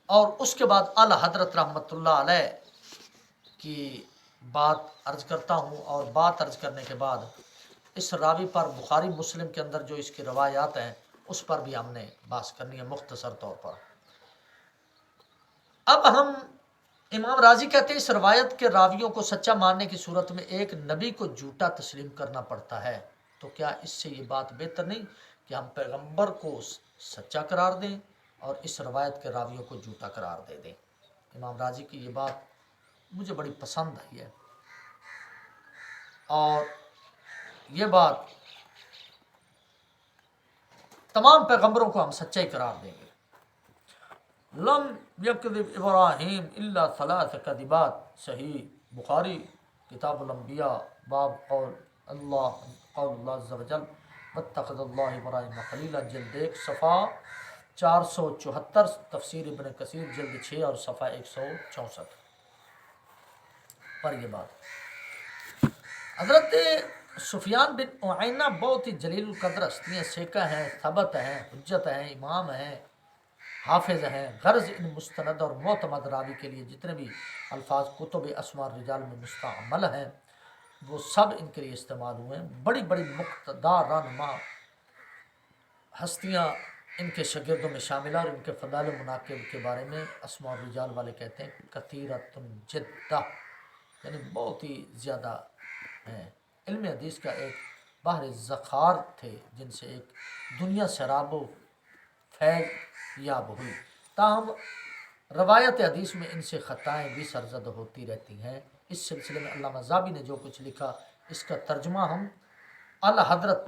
اور اس کے بعد اعلیٰ حضرت رحمۃ اللہ علیہ کی بات عرض کرتا ہوں، اور بات عرض کرنے کے بعد اس راوی پر بخاری مسلم کے اندر جو اس کی روایات ہیں اس پر بھی ہم نے بات کرنی ہے مختصر طور پر۔ اب ہم امام راضی کہتے ہیں اس روایت کے راویوں کو سچا ماننے کی صورت میں ایک نبی کو جھوٹا تسلیم کرنا پڑتا ہے، تو کیا اس سے یہ بات بہتر نہیں کہ ہم پیغمبر کو سچا قرار دیں اور اس روایت کے راویوں کو جھوٹا قرار دے دیں؟ امام راضی کی یہ بات مجھے بڑی پسند آئی ہے، اور یہ بات تمام پیغمبروں کو ہم سچائی قرار دیں گے۔ لم یکذب ابراہیم الا ثلاث کذبات، صحیح بخاری کتاب الانبیاء باب قول اللہ عز وجل واتخذ اللہ ابراہیم خلیلا، جلد 1 صفحہ 474، تفسیر ابن کثیر جلد 6 اور صفحہ 164 پر یہ بات۔ حضرت سفیان بن عیینہ بہت ہی جلیل القدر ہستی ہیں، سیکہ ہیں، ثبت ہیں، حجت ہیں، امام ہیں، حافظ ہیں۔ غرض ان مستند اور معتمد راوی کے لیے جتنے بھی الفاظ کتب اسماء الرجال میں مستعمل ہیں وہ سب ان کے لیے استعمال ہوئے ہیں۔ بڑی بڑی مقتدار رہنما ہستیاں ان کے شاگردوں میں شامل ہیں، اور ان کے فضائل و مناقب کے بارے میں اسماء الرجال والے کہتے ہیں کثیرۃ جدہ، یعنی بہت ہی زیادہ ہیں۔ علم حدیث کا ایک بحر ذخار تھے جن سے ایک دنیا سراب و فیض یاب ہوئی، تاہم روایت حدیث میں ان سے خطائیں بھی سرزد ہوتی رہتی ہیں۔ اس سلسلے میں علامہ ذہبی نے جو کچھ لکھا اس کا ترجمہ ہم اعلیٰ حضرت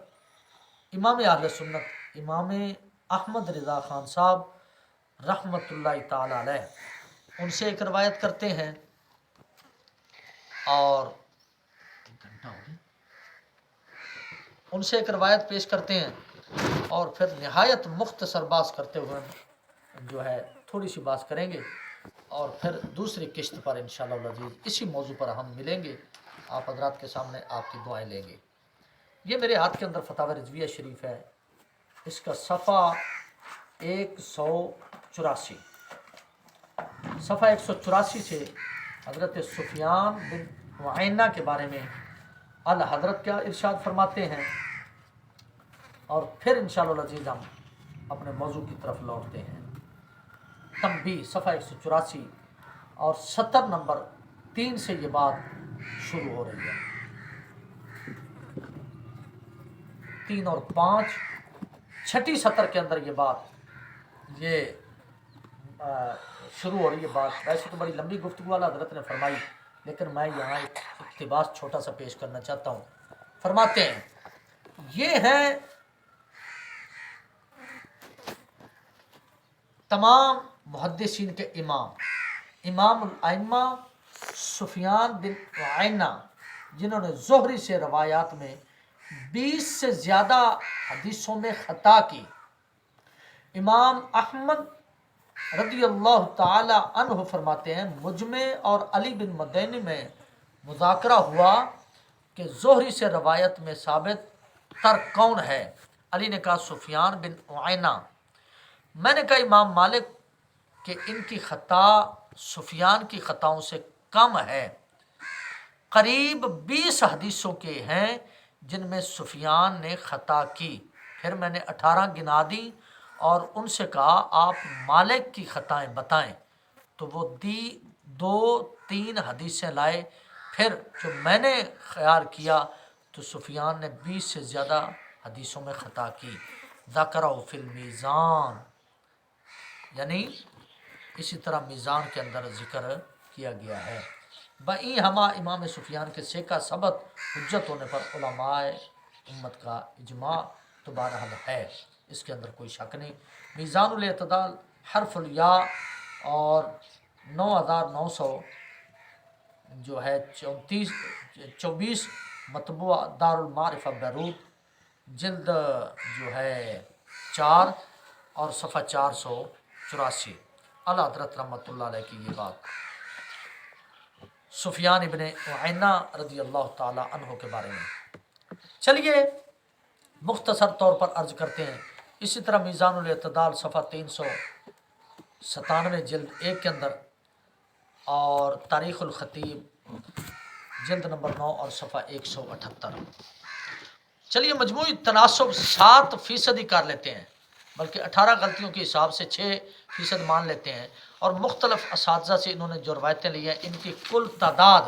امام اہل سنت امام احمد رضا خان صاحب رحمۃ اللہ تعالی علیہ ان سے ایک روایت کرتے ہیں، اور ان سے ایک روایت پیش کرتے ہیں، اور پھر نہایت مختصر بات کرتے ہوئے جو ہے تھوڑی سی بات کریں گے، اور پھر دوسری قسط پر انشاءاللہ العزیز اسی موضوع پر ہم ملیں گے، آپ حضرات کے سامنے آپ کی دعائیں لیں گے۔ یہ میرے ہاتھ کے اندر فتاوی رضویہ شریف ہے، اس کا صفحہ 184، صفحہ 184 سے حضرت سفیان بن عیینہ کے بارے میں اعلیٰ حضرت کیا ارشاد فرماتے ہیں، اور پھر انشاءاللہ العزیز ہم اپنے موضوع کی طرف لوٹتے ہیں۔ تنبیہ صفحہ 184 اور 70 نمبر 3 سے یہ بات شروع ہو رہی ہے، 3 اور 5 چھٹی سطر کے اندر یہ بات یہ شروع ہو رہی ہے۔ بات ویسے تو بڑی لمبی گفتگو والا حضرت نے فرمائی، لیکن میں یہاں ایک اقتباس چھوٹا سا پیش کرنا چاہتا ہوں۔ فرماتے ہیں یہ ہے تمام محدثین کے امام الائمہ سفیان بن عیینہ، جنہوں نے زہری سے روایات میں 20 سے زیادہ حدیثوں میں خطا کی۔ امام احمد رضی اللہ تعالی عنہ فرماتے ہیں مجمع اور علی بن مدینی میں مذاکرہ ہوا کہ زہری سے روایت میں ثابت تر کون ہے؟ علی نے کہا سفیان بن عیینہ۔ میں نے کہا امام مالک کہ ان کی خطا سفیان کی خطاؤں سے کم ہے، قریب 20 حدیثوں کے ہیں جن میں سفیان نے خطا کی۔ پھر میں نے 18 گنا دی اور ان سے کہا آپ مالک کی خطائیں بتائیں، تو وہ 2-3 حدیثیں لائے۔ پھر جو میں نے خیال کیا تو سفیان نے 20 سے زیادہ حدیثوں میں خطا کی۔ ذکرہ فی المیزان، یعنی اسی طرح میزان کے اندر ذکر کیا گیا ہے۔ بئی ہما امام سفیان کے سیکہ ثبت حجت ہونے پر علماء امت کا اجماع تو بہرحال ہے، اس کے اندر کوئی شک نہیں۔ میزان الاعتدال حرف الیا اور 9900 جو ہے 24 مطبوعہ دارالمعرفہ بیروت، جلد جو ہے 4 اور صفحہ 484۔ اعلیٰ حضرت رحمۃ اللہ علیہ کی یہ بات سفیان ابن عیینہ رضی اللہ تعالی عنہ کے بارے میں۔ چلیے مختصر طور پر عرض کرتے ہیں۔ اسی طرح میزان الاعتدال صفحہ 397 جلد 1 کے اندر، اور تاریخ الخطیب جلد نمبر 9 اور صفحہ 178۔ چلیے مجموعی تناسب 7% ہی کر لیتے ہیں، بلکہ 18 غلطیوں کے حساب سے 6% مان لیتے ہیں، اور مختلف اساتذہ سے انہوں نے جو روایتیں لی ہیں ان کی کل تعداد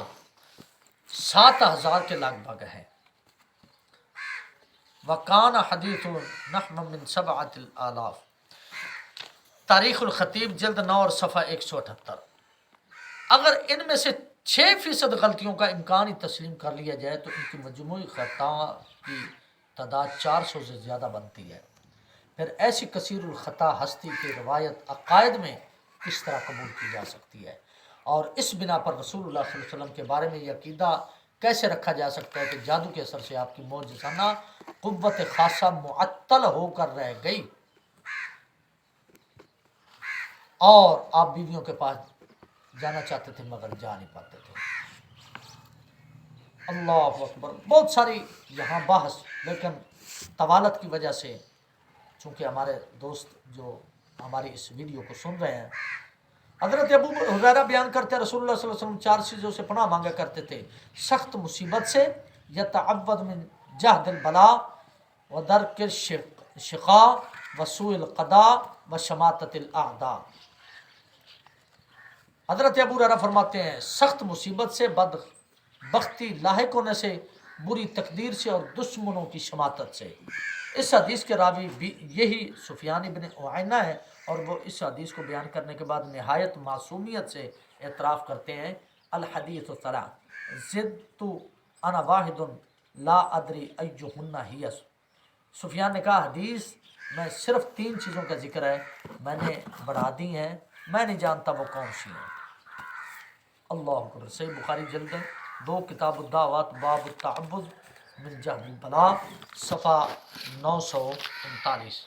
7000 کے لگ بھگ ہے۔ وکان حدیث نحو من 7000۔ تاریخ الخطیب جلد 9 اور صفحہ 178۔ اگر ان میں سے 6% غلطیوں کا امکان ہی تسلیم کر لیا جائے تو ان کی مجموعی خطا کی تعداد 400 سے زیادہ بنتی ہے۔ پھر ایسی کثیر الخطا ہستی کی روایت عقائد میں کس طرح قبول کی جا سکتی ہے، اور اس بنا پر رسول اللہ صلی اللہ علیہ وسلم کے بارے میں یہ عقیدہ کیسے رکھا جا سکتا ہے کہ جادو کے اثر سے آپ کی معجزانہ قوت خاصہ معطل ہو کر رہ گئی اور آپ بیویوں کے پاس جانا چاہتے تھے مگر جا نہیں پاتے تھے۔ اللہ اکبر، بہت ساری یہاں بحث، لیکن طوالت کی وجہ سے چونکہ ہمارے دوست جو ہماری اس ویڈیو کو سن رہے ہیں، حضرت ابو ہریرہ بیان کرتے ہیں رسول اللہ صلی اللہ علیہ وسلم 4 چیزوں سے پناہ مانگا کرتے تھے: سخت مصیبت سے، یتعوذ من جہد البلاء و درک الشقاء و سوء القضاء و شماتت الاعداء۔ حضرت ابو ہریرہ فرماتے ہیں سخت مصیبت سے، بدبختی لاحق ہونے سے، بری تقدیر سے اور دشمنوں کی شماتت سے۔ اس حدیث کے راوی بھی یہی سفیان ابن عیینہ ہے، اور وہ اس حدیث کو بیان کرنے کے بعد نہایت معصومیت سے اعتراف کرتے ہیں: الحدیث ثلاث زدت انا واحد لا ادری ایہن ہی۔ سفیان نے کہا حدیث میں صرف 3 چیزوں کا ذکر ہے، میں نے بڑھا دی ہیں، میں نہیں جانتا وہ کون سی ہیں۔ اللہ اکبر۔ صحیح بخاری جلد 2 کتاب الدعوات باب التعوذ من جہد البلاء صفحہ 939۔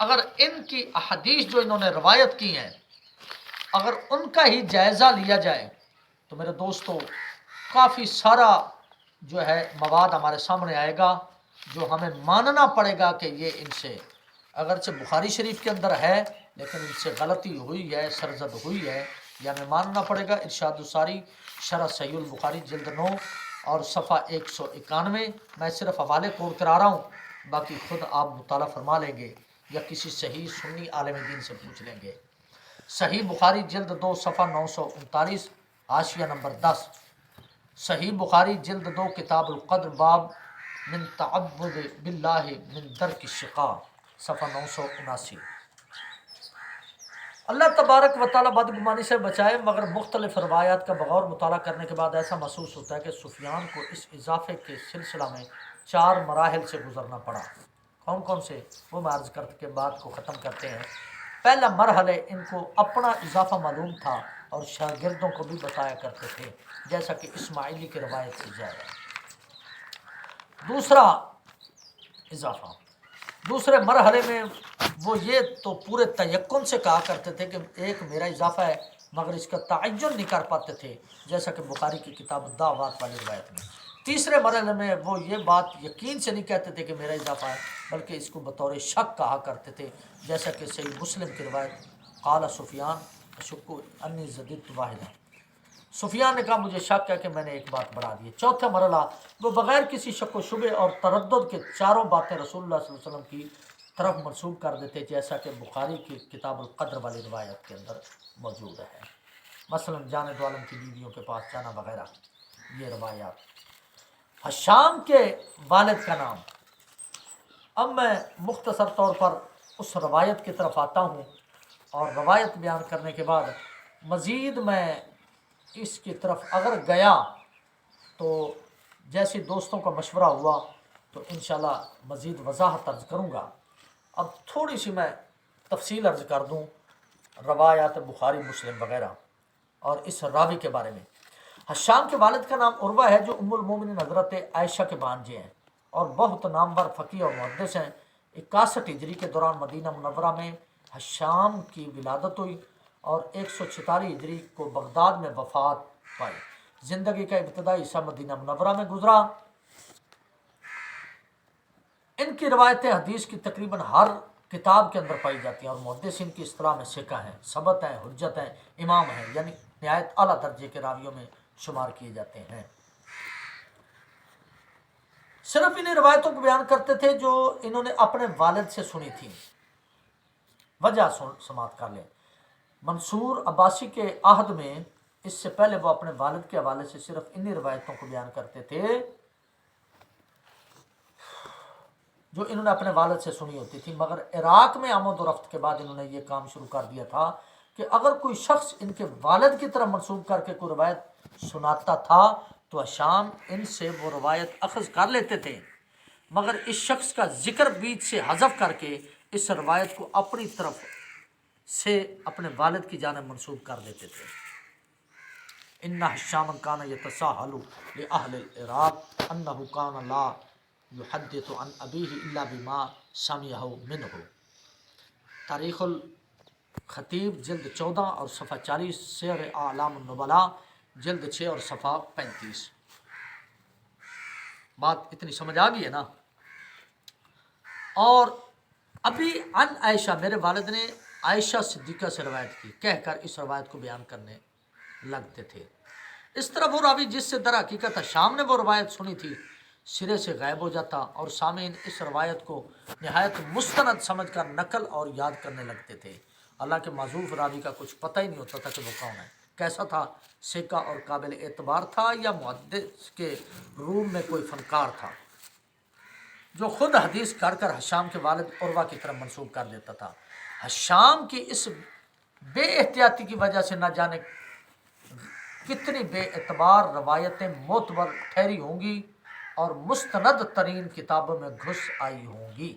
اگر ان کی احادیث جو انہوں نے روایت کی ہیں اگر ان کا ہی جائزہ لیا جائے تو میرے دوستو کافی سارا جو ہے مواد ہمارے سامنے آئے گا جو ہمیں ماننا پڑے گا کہ یہ ان سے اگرچہ بخاری شریف کے اندر ہے لیکن ان سے غلطی ہوئی ہے، سرزد ہوئی ہے، یہ ہمیں ماننا پڑے گا۔ ارشاد الساری شرح صحیح البخاری جلد 9 اور صفحہ 191۔ میں صرف حوالے کوٹ کرا رہا ہوں، باقی خود آپ مطالعہ فرما لیں گے یا کسی صحیح سنی عالم دین سے پوچھ لیں گے۔ صحیح بخاری جلد 2 صفحہ 939 حاشیہ نمبر 10۔ صحیح بخاری جلد 2 کتاب القدر باب من تعوذ باللہ من درک الشقاء صفحہ 979۔ اللہ تبارک و تعالیٰ بدگمانی سے بچائے، مگر مختلف روایات کا بغور مطالعہ کرنے کے بعد ایسا محسوس ہوتا ہے کہ سفیان کو اس اضافے کے سلسلہ میں 4 مراحل سے گزرنا پڑا۔ کون کون سے؟ وہ میں عرض کر کے بات کو ختم کرتے ہیں۔ پہلا مرحلہ ان کو اپنا اضافہ معلوم تھا اور شاگردوں کو بھی بتایا کرتے تھے، جیسا کہ اسماعیلی کی روایت سے جائے۔ دوسرا اضافہ، دوسرے مرحلے میں وہ یہ تو پورے تیقن سے کہا کرتے تھے کہ ایک میرا اضافہ ہے، مگر اس کا تعین نہیں کر پاتے تھے، جیسا کہ بخاری کی کتاب الدعوات والی روایت میں۔ تیسرے مرحلے میں وہ یہ بات یقین سے نہیں کہتے تھے کہ میرا اضافہ ہے، بلکہ اس کو بطور شک کہا کرتے تھے، جیسا کہ صحیح مسلم کی روایت قال سفیان اشک انی زدت واحدہ، سفیان نے کہا مجھے شک ہے کہ میں نے ایک بات بڑھا دی ہے۔ چوتھا مرحلہ، وہ بغیر کسی شک و شبے اور تردد کے چاروں باتیں رسول اللہ صلی اللہ علیہ وسلم کی طرف منسوب کر دیتے، جیسا کہ بخاری کی کتاب القدر والی روایت کے اندر موجود ہے، مثلا جان دو عالم کی بیویوں کے پاس جانا وغیرہ یہ روایات۔ حشام کے والد کا نام۔ اب میں مختصر طور پر اس روایت کی طرف آتا ہوں، اور روایت بیان کرنے کے بعد مزید میں اس کی طرف اگر گیا تو جیسے دوستوں کا مشورہ ہوا تو انشاءاللہ مزید وضاحت عرض کروں گا۔ اب تھوڑی سی میں تفصیل عرض کر دوں روایات بخاری مسلم وغیرہ۔ اور اس راوی کے بارے میں۔ حشام کے والد کا نام عروہ ہے جو ام المومنین حضرت عائشہ کے بھانجے ہیں اور بہت نامور فقیہ اور محدث ہیں۔ 61 ہجری کے دوران مدینہ منورہ میں حشام کی ولادت ہوئی اور 146 ہجری کو بغداد میں وفات پائی۔ زندگی کا ابتدائی حصہ مدینہ منورہ میں گزرا۔ ان کی روایتیں حدیث کی تقریباً ہر کتاب کے اندر پائی جاتی ہیں اور محدثین کی اصطلاح میں ثقہ ہیں، ثبت ہیں، حجت ہیں، امام ہیں، یعنی نہایت اعلیٰ درجے کے راویوں میں شمار کیے جاتے ہیں۔ صرف انہیں روایتوں کو بیان کرتے تھے جو انہوں نے اپنے والد سے سنی تھی۔ وجہ سماعت کر لیں۔ منصور عباسی کے عہد میں اس سے پہلے وہ اپنے والد کے حوالے سے صرف انہی روایتوں کو بیان کرتے تھے جو انہوں نے اپنے والد سے سنی ہوتی تھی، مگر عراق میں آمد و رفت کے بعد انہوں نے یہ کام شروع کر دیا تھا کہ اگر کوئی شخص ان کے والد کی طرف منسوب کر کے کوئی روایت سناتا تھا تو حشام ان سے وہ روایت اخذ کر لیتے تھے، مگر اس شخص کا ذکر بیچ سے حذف کر کے اس روایت کو اپنی طرف سے اپنے والد کی جانب منسوب کر دیتے تھے۔ ان حشام کان یتساہل لأہل العراق انہ کان لا یحدث عن ابیہ الا بما سمعہ منہ۔ تاریخ الخطیب جلد 14 اور صفحہ 40، سیر اعلام النبلاء جلد 6 اور صفحہ 35۔ بات اتنی سمجھ آ گئی ہے نا؟ اور ابھی عن عائشہ، میرے والد نے عائشہ صدیقہ سے روایت کی، کہہ کر اس روایت کو بیان کرنے لگتے تھے۔ اس طرح وہ راوی جس سے در حقیقت حشام نے وہ روایت سنی تھی سرے سے غائب ہو جاتا اور سامعین اس روایت کو نہایت مستند سمجھ کر نقل اور یاد کرنے لگتے تھے، حالانکہ معذوف راوی کا کچھ پتہ ہی نہیں ہوتا تھا کہ وہ کون ہے، کیسا تھا، ثقہ اور قابل اعتبار تھا یا محدث کے روم میں کوئی فنکار تھا جو خود حدیث کر کر حشام کے والد عروہ کی طرف منسوب کر دیتا تھا۔ حشام کی اس بے احتیاطی کی وجہ سے نہ جانے کتنی بے اعتبار روایتیں معتبر ٹھہری ہوں گی اور مستند ترین کتابوں میں گھس آئی ہوں گی۔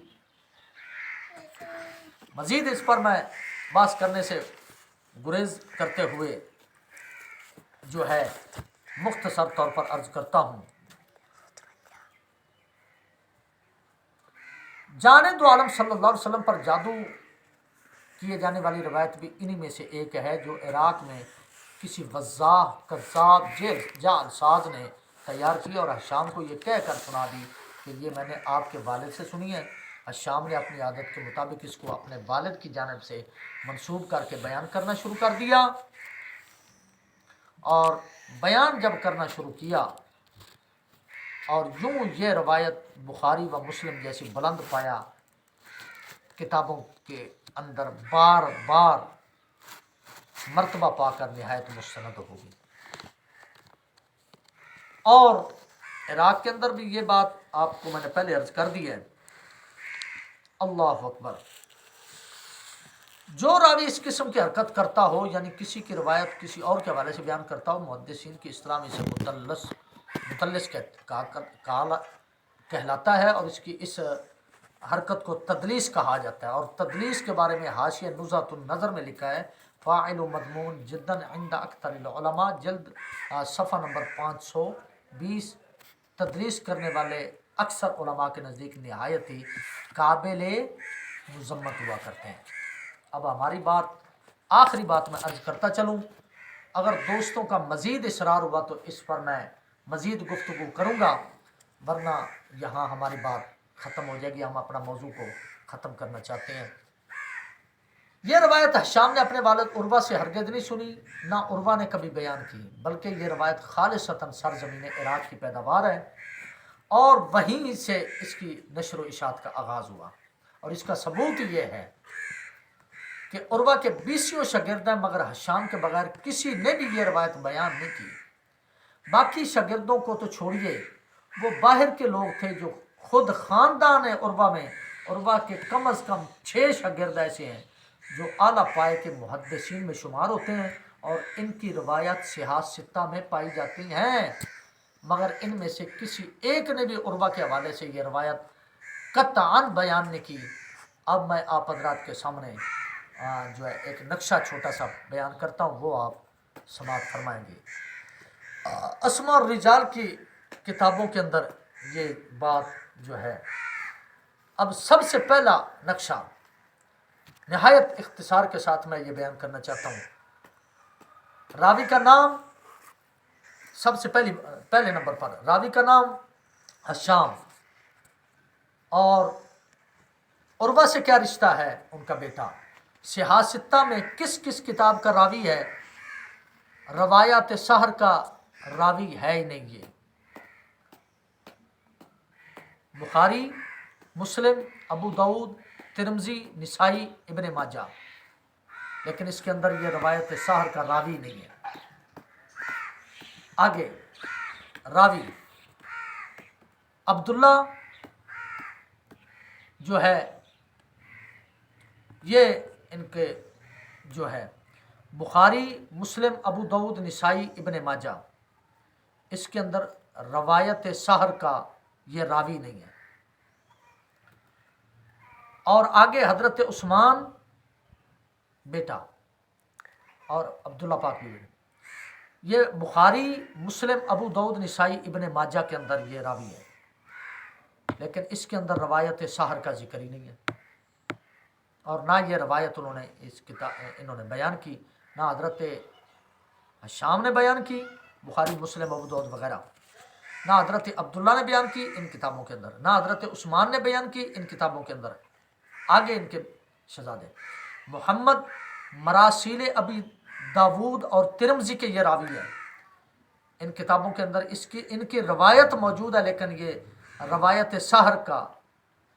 مزید اس پر میں بحث کرنے سے گریز کرتے ہوئے جو ہے مختصر طور پر عرض کرتا ہوں، جانے دو عالم صلی اللہ علیہ وسلم پر جادو کیے جانے والی روایت بھی انہی میں سے ایک ہے جو عراق میں کسی وضاح قذاب جعل ساز نے تیار کی اور حشام کو یہ کہہ کر سنا دی کہ یہ میں نے آپ کے والد سے سنی ہے۔ حشام نے اپنی عادت کے مطابق اس کو اپنے والد کی جانب سے منسوب کر کے بیان کرنا شروع کر دیا، اور بیان جب کرنا شروع کیا اور یوں یہ روایت بخاری و مسلم جیسی بلند پایا کتابوں کے اندر بار بار مرتبہ پا کر نہایت مستند ہوگی۔ اور عراق کے اندر بھی یہ بات آپ کو میں نے پہلے عرض کر دی ہے۔ اللہ اکبر۔ جو راوی اس قسم کی حرکت کرتا ہو، یعنی کسی کی روایت کسی اور کے حوالے سے بیان کرتا ہو، محدثین کی اصطلاح میں اسے مدلس کہلاتا ہے اور اس کی اس حرکت کو تدلیس کہا جاتا ہے۔ اور تدلیس کے بارے میں حاشیہ نزہۃ النظر میں لکھا ہے، فاعل مضمون جدا عند اکثر العلماء، جلد صفحہ نمبر 520۔ تدلیس کرنے والے اکثر علماء کے نزدیک نہایت ہی قابل مذمت ہوا کرتے ہیں۔ اب ہماری بات آخری بات میں عرض کرتا چلوں، اگر دوستوں کا مزید اصرار ہوا تو اس پر میں مزید گفتگو کروں گا، ورنہ یہاں ہماری بات ختم ہو جائے گی، ہم اپنا موضوع کو ختم کرنا چاہتے ہیں۔ یہ روایت حشام نے اپنے والد عروہ سے ہرگز نہیں سنی، نہ عروہ نے کبھی بیان کی، بلکہ یہ روایت خالصتاً سرزمین عراق کی پیداوار ہے اور وہیں سے اس کی نشر و اشاعت کا آغاز ہوا۔ اور اس کا ثبوت یہ ہے کہ عروہ کے 20 شاگرد ہیں، مگر حشام کے بغیر کسی نے بھی یہ روایت بیان نہیں کی۔ باقی شاگردوں کو تو چھوڑیے، وہ باہر کے لوگ تھے جو خود خاندان عروہ میں عروہ کے کم از کم 6 شاگرد ایسے ہیں جو اعلیٰ پائے کے محدثین میں شمار ہوتے ہیں اور ان کی روایت صحاح ستہ میں پائی جاتی ہیں، مگر ان میں سے کسی ایک نے بھی عروہ کے حوالے سے یہ روایت قطعاً بیان نہیں کی۔ اب میں آپ حضرات کے سامنے جو ہے ایک نقشہ چھوٹا سا بیان کرتا ہوں، وہ آپ سماعت فرمائیں گے۔ اسماء الرجال کی کتابوں کے اندر یہ بات جو ہے، اب سب سے پہلا نقشہ نہایت اختصار کے ساتھ میں یہ بیان کرنا چاہتا ہوں۔ راوی کا نام سب سے پہلے نمبر پر راوی کا نام ہشام، اور عروہ سے کیا رشتہ ہے ان کا بیٹا، صحاح ستہ میں کس کس کتاب کا راوی ہے، روایات سحر کا راوی ہے ہی نہیں یہ، بخاری، مسلم، ابو داؤد، ترمذی، نسائی، ابن ماجہ، لیکن اس کے اندر یہ روایت سحر کا راوی نہیں ہے۔ آگے راوی عبداللہ جو ہے، یہ ان کے جو ہے بخاری، مسلم، ابو داؤد، نسائی، ابن ماجہ، اس کے اندر روایت سحر کا یہ راوی نہیں ہے۔ اور آگے حضرت عثمان بیٹا اور عبداللہ پاک بھی، یہ بخاری، مسلم، ابو داؤد، نسائی، ابن ماجہ کے اندر یہ راوی ہے، لیکن اس کے اندر روایت سحر کا ذکر ہی نہیں ہے، اور نہ یہ روایت انہوں نے بیان کی، نہ حضرت شام نے بیان کی، بخاری، مسلم، ابو داؤد وغیرہ، نہ حضرت عبداللہ نے بیان کی ان کتابوں کے اندر، نہ حضرت عثمان نے بیان کی ان کتابوں کے اندر۔ آگے ان کے شہزادے محمد، مراسیل ابی داود اور ترمذی کے یہ راوی ہے، ان کتابوں کے اندر ان کی روایت موجود ہے، لیکن یہ روایت سحر کا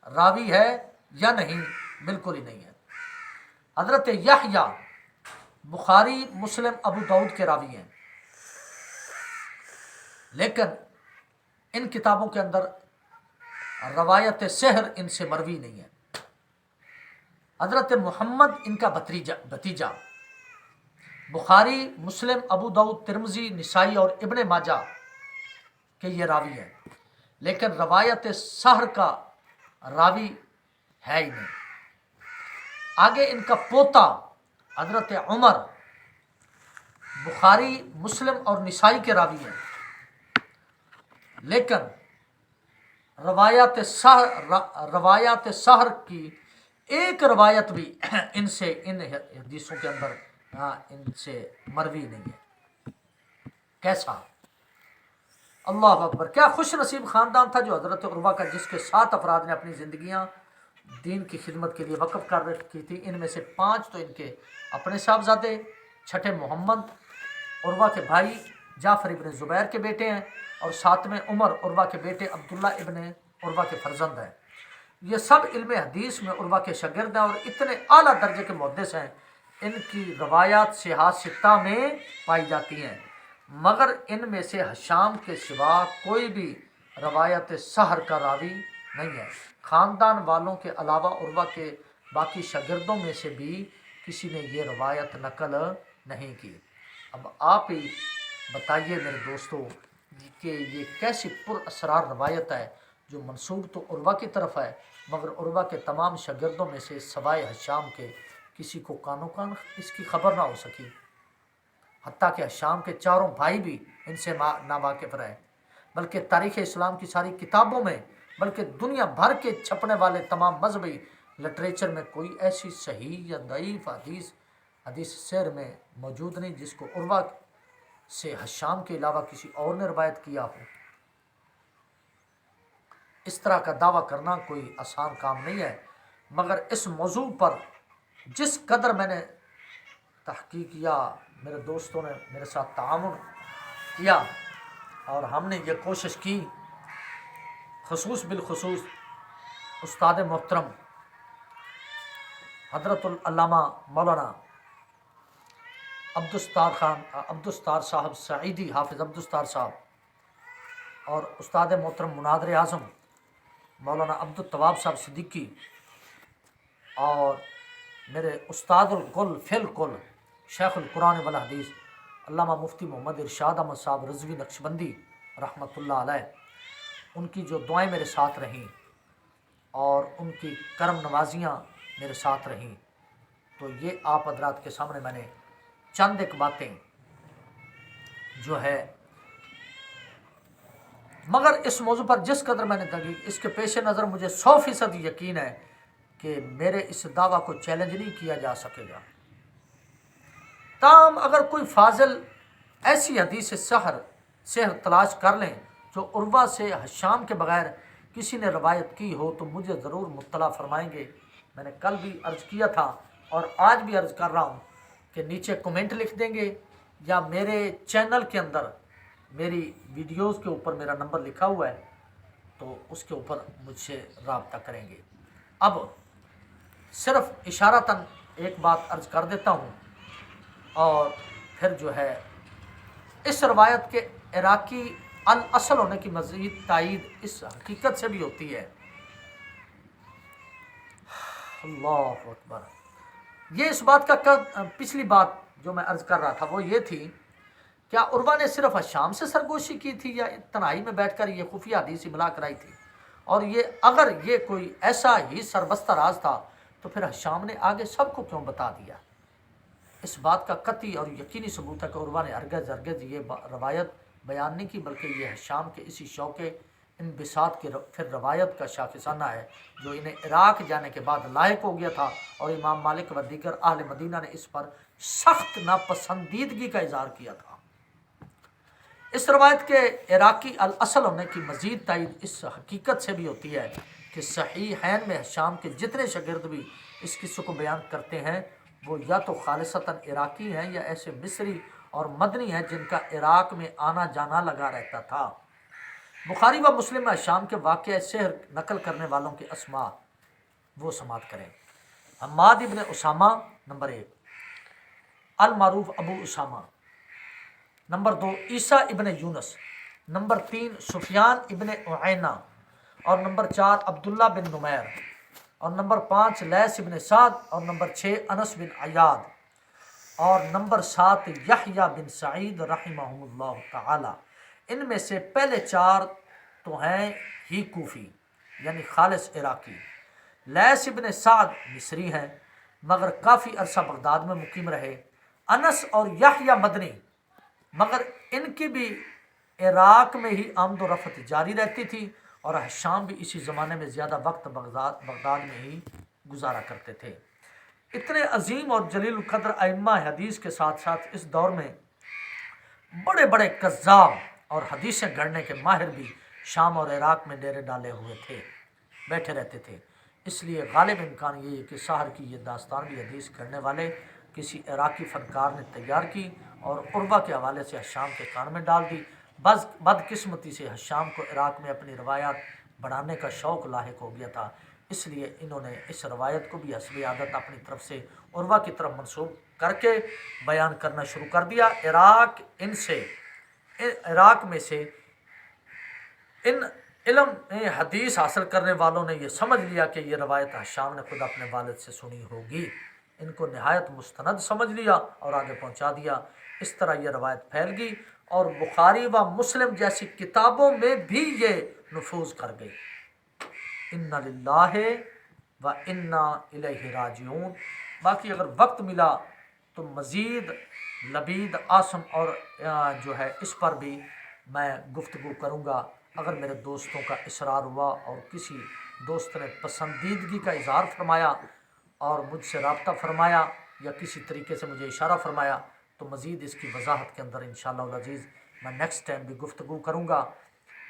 راوی ہے یا نہیں، بالکل ہی نہیں ہے۔ حضرت یحییٰ بخاری، مسلم، ابو داؤد کے راوی ہیں، لیکن ان کتابوں کے اندر روایت سحر ان سے مروی نہیں ہے۔ حضرت محمد ان کا بھتیجا، بخاری، مسلم، ابو داؤد، ترمذی، نسائی اور ابن ماجہ کے یہ راوی ہیں، لیکن روایت سحر کا راوی ہے ہی نہیں۔ آگے ان کا پوتا حضرت عمر، بخاری، مسلم اور نسائی کے راوی ہیں، لیکن روایات سحر کی ایک روایت بھی ان حدیثوں کے اندر ان سے مروی نہیں ہے۔ کیسا؟ اللہ اکبر! کیا خوش نصیب خاندان تھا جو حضرت عروہ کا، جس کے 7 افراد نے اپنی زندگیاں دین کی خدمت کے لیے وقف کر رکھی تھی۔ ان میں سے 5 تو ان کے اپنے صاحبزادے، 6 محمد عروہ کے بھائی جعفر ابن زبیر کے بیٹے ہیں، اور 7ویں عمر عروہ کے بیٹے عبداللہ ابن عروہ کے فرزند ہیں۔ یہ سب علم حدیث میں عروہ کے شاگرد ہیں اور اتنے اعلیٰ درجے کے محدث ہیں، ان کی روایات صحاح ستہ میں پائی جاتی ہیں، مگر ان میں سے ہشام کے سوا کوئی بھی روایت سحر کا راوی نہیں ہے۔ خاندان والوں کے علاوہ عروہ کے باقی شاگردوں میں سے بھی کسی نے یہ روایت نقل نہیں کی۔ اب آپ ہی بتائیے میرے دوستو کہ یہ کیسی پر اسرار روایت ہے جو منسوب تو عروہ کی طرف ہے، مگر عروہ کے تمام شاگردوں میں سے سوائے ہشام کے کسی کو کانوں کان اس کی خبر نہ ہو سکی، حتیٰ کہ ہشام کے 4 بھائی بھی ان سے ناواقف رہے، بلکہ تاریخ اسلام کی ساری کتابوں میں، بلکہ دنیا بھر کے چھپنے والے تمام مذہبی لٹریچر میں کوئی ایسی صحیح یا ضعیف حدیث سیر میں موجود نہیں جس کو عروہ سے ہشام کے علاوہ کسی اور نے روایت کیا ہو۔ اس طرح کا دعویٰ کرنا کوئی آسان کام نہیں ہے، مگر اس موضوع پر جس قدر میں نے تحقیق کیا، میرے دوستوں نے میرے ساتھ تعاون کیا اور ہم نے یہ کوشش کی، بالخصوص استاد محترم حضرت العلامہ مولانا عبدالستار صاحب سعیدی، حافظ عبدالستار صاحب، اور استاد محترم مناظر اعظم مولانا عبدالتواب صاحب صدیقی، اور میرے استاد الکل فی الکل شیخ القرآن والحدیث علامہ مفتی محمد ارشاد احمد صاحب رضوی نقشبندی رحمۃ اللہ علیہ، ان کی جو دعائیں میرے ساتھ رہیں اور ان کی کرم نوازیاں میرے ساتھ رہیں، تو یہ آپ حضرات کے سامنے میں نے چند ایک باتیں جو ہے مگر اس موضوع پر جس قدر میں نے تحقیق، اس کے پیش نظر مجھے 100% یقین ہے کہ میرے اس دعویٰ کو چیلنج نہیں کیا جا سکے گا۔ تاہم اگر کوئی فاضل ایسی حدیث سحر تلاش کر لیں جو عروہ سے حشام کے بغیر کسی نے روایت کی ہو تو مجھے ضرور مطلع فرمائیں گے۔ میں نے کل بھی عرض کیا تھا اور آج بھی عرض کر رہا ہوں کہ نیچے کمنٹ لکھ دیں گے یا میرے چینل کے اندر میری ویڈیوز کے اوپر میرا نمبر لکھا ہوا ہے تو اس کے اوپر مجھ سے رابطہ کریں گے۔ اب صرف اشارتاً ایک بات عرض کر دیتا ہوں اور پھر جو ہے اس روایت کے عراقی الاصل ہونے کی مزید تائید اس حقیقت سے بھی ہوتی ہے۔ اللہ اکبر۔ یہ اس بات کا پچھلی بات جو میں عرض کر رہا تھا وہ یہ تھی، کیا عروہ نے صرف حشام سے سرگوشی کی تھی یا تنہائی میں بیٹھ کر یہ خفیہ حدیث املا کرائی تھی؟ اور اگر یہ کوئی ایسا ہی سربستہ راز تھا تو پھر حشام نے آگے سب کو کیوں بتا دیا؟ اس بات کا قطعی اور یقینی ثبوت ہے کہ عروہ نے ہرگز یہ روایت بیان نہیں کی، بلکہ یہ حشام کے اسی شوق انبساط کے پھر روایت کا شاخصانہ ہے جو انہیں عراق جانے کے بعد لاحق ہو گیا تھا، اور امام مالک و دیگر اہل مدینہ نے اس پر سخت ناپسندیدگی کا اظہار کیا تھا۔ اس روایت کے عراقی الاصل ہونے کی مزید تائید اس حقیقت سے بھی ہوتی ہے کہ صحیحین میں حشام کے جتنے شاگرد بھی اس قصے کو بیان کرتے ہیں وہ یا تو خالصتاً عراقی ہیں یا ایسے مصری اور مدنی ہیں جن کا عراق میں آنا جانا لگا رہتا تھا۔ بخاری و مسلم میں حشام کے واقعہ سحر نقل کرنے والوں کے اسماء وہ سماعت کریں۔ حماد ابن اسامہ نمبر 1، المعروف ابو اسامہ نمبر 2، عیسیٰ ابن یونس نمبر 3، سفیان ابن عیینہ اور نمبر 4، عبداللہ بن نمیر اور نمبر 5، لیث ابن سعد اور نمبر 6، انس بن عیاد اور نمبر 7، یحییٰ بن سعید رحمہم اللہ تعالی۔ ان میں سے پہلے 4 تو ہیں ہی کوفی یعنی خالص عراقی۔ لیث ابن سعد مصری ہیں مگر کافی عرصہ بغداد میں مقیم رہے۔ انس اور یحییٰ مدنی مگر ان کی بھی عراق میں ہی آمد و رفت جاری رہتی تھی، اور حشام بھی اسی زمانے میں زیادہ وقت بغداد میں ہی گزارا کرتے تھے۔ اتنے عظیم اور جلیل القدر ائمہ حدیث کے ساتھ ساتھ اس دور میں بڑے بڑے کذاب اور حدیثیں گھڑنے کے ماہر بھی شام اور عراق میں ڈیرے ڈالے ہوئے تھے، بیٹھے رہتے تھے۔ اس لیے غالب امکان یہ ہے کہ سحر کی یہ داستان بھی حدیث گھڑنے والے کسی عراقی فنکار نے تیار کی اور عروہ کے حوالے سے حشام کے کان میں ڈال دی۔ بدقسمتی سے حشام کو عراق میں اپنی روایات بڑھانے کا شوق لاحق ہو گیا تھا، اس لیے انہوں نے اس روایت کو بھی حسب عادت اپنی طرف سے عروہ کی طرف منسوب کر کے بیان کرنا شروع کر دیا۔ عراق میں سے ان علم حدیث حاصل کرنے والوں نے یہ سمجھ لیا کہ یہ روایت حشام نے خود اپنے والد سے سنی ہوگی، ان کو نہایت مستند سمجھ لیا اور آگے پہنچا دیا۔ اس طرح یہ روایت پھیل گئی اور بخاری و مسلم جیسی کتابوں میں بھی یہ نفوذ کر گئی۔ انا للہ و انا الیہ راجعون۔ باقی اگر وقت ملا تو مزید لبید آسم اور جو ہے اس پر بھی میں گفتگو کروں گا، اگر میرے دوستوں کا اصرار ہوا اور کسی دوست نے پسندیدگی کا اظہار فرمایا اور مجھ سے رابطہ فرمایا یا کسی طریقے سے مجھے اشارہ فرمایا تو مزید اس کی وضاحت کے اندر انشاءاللہ العزیز میں نیکسٹ ٹائم بھی گفتگو کروں گا۔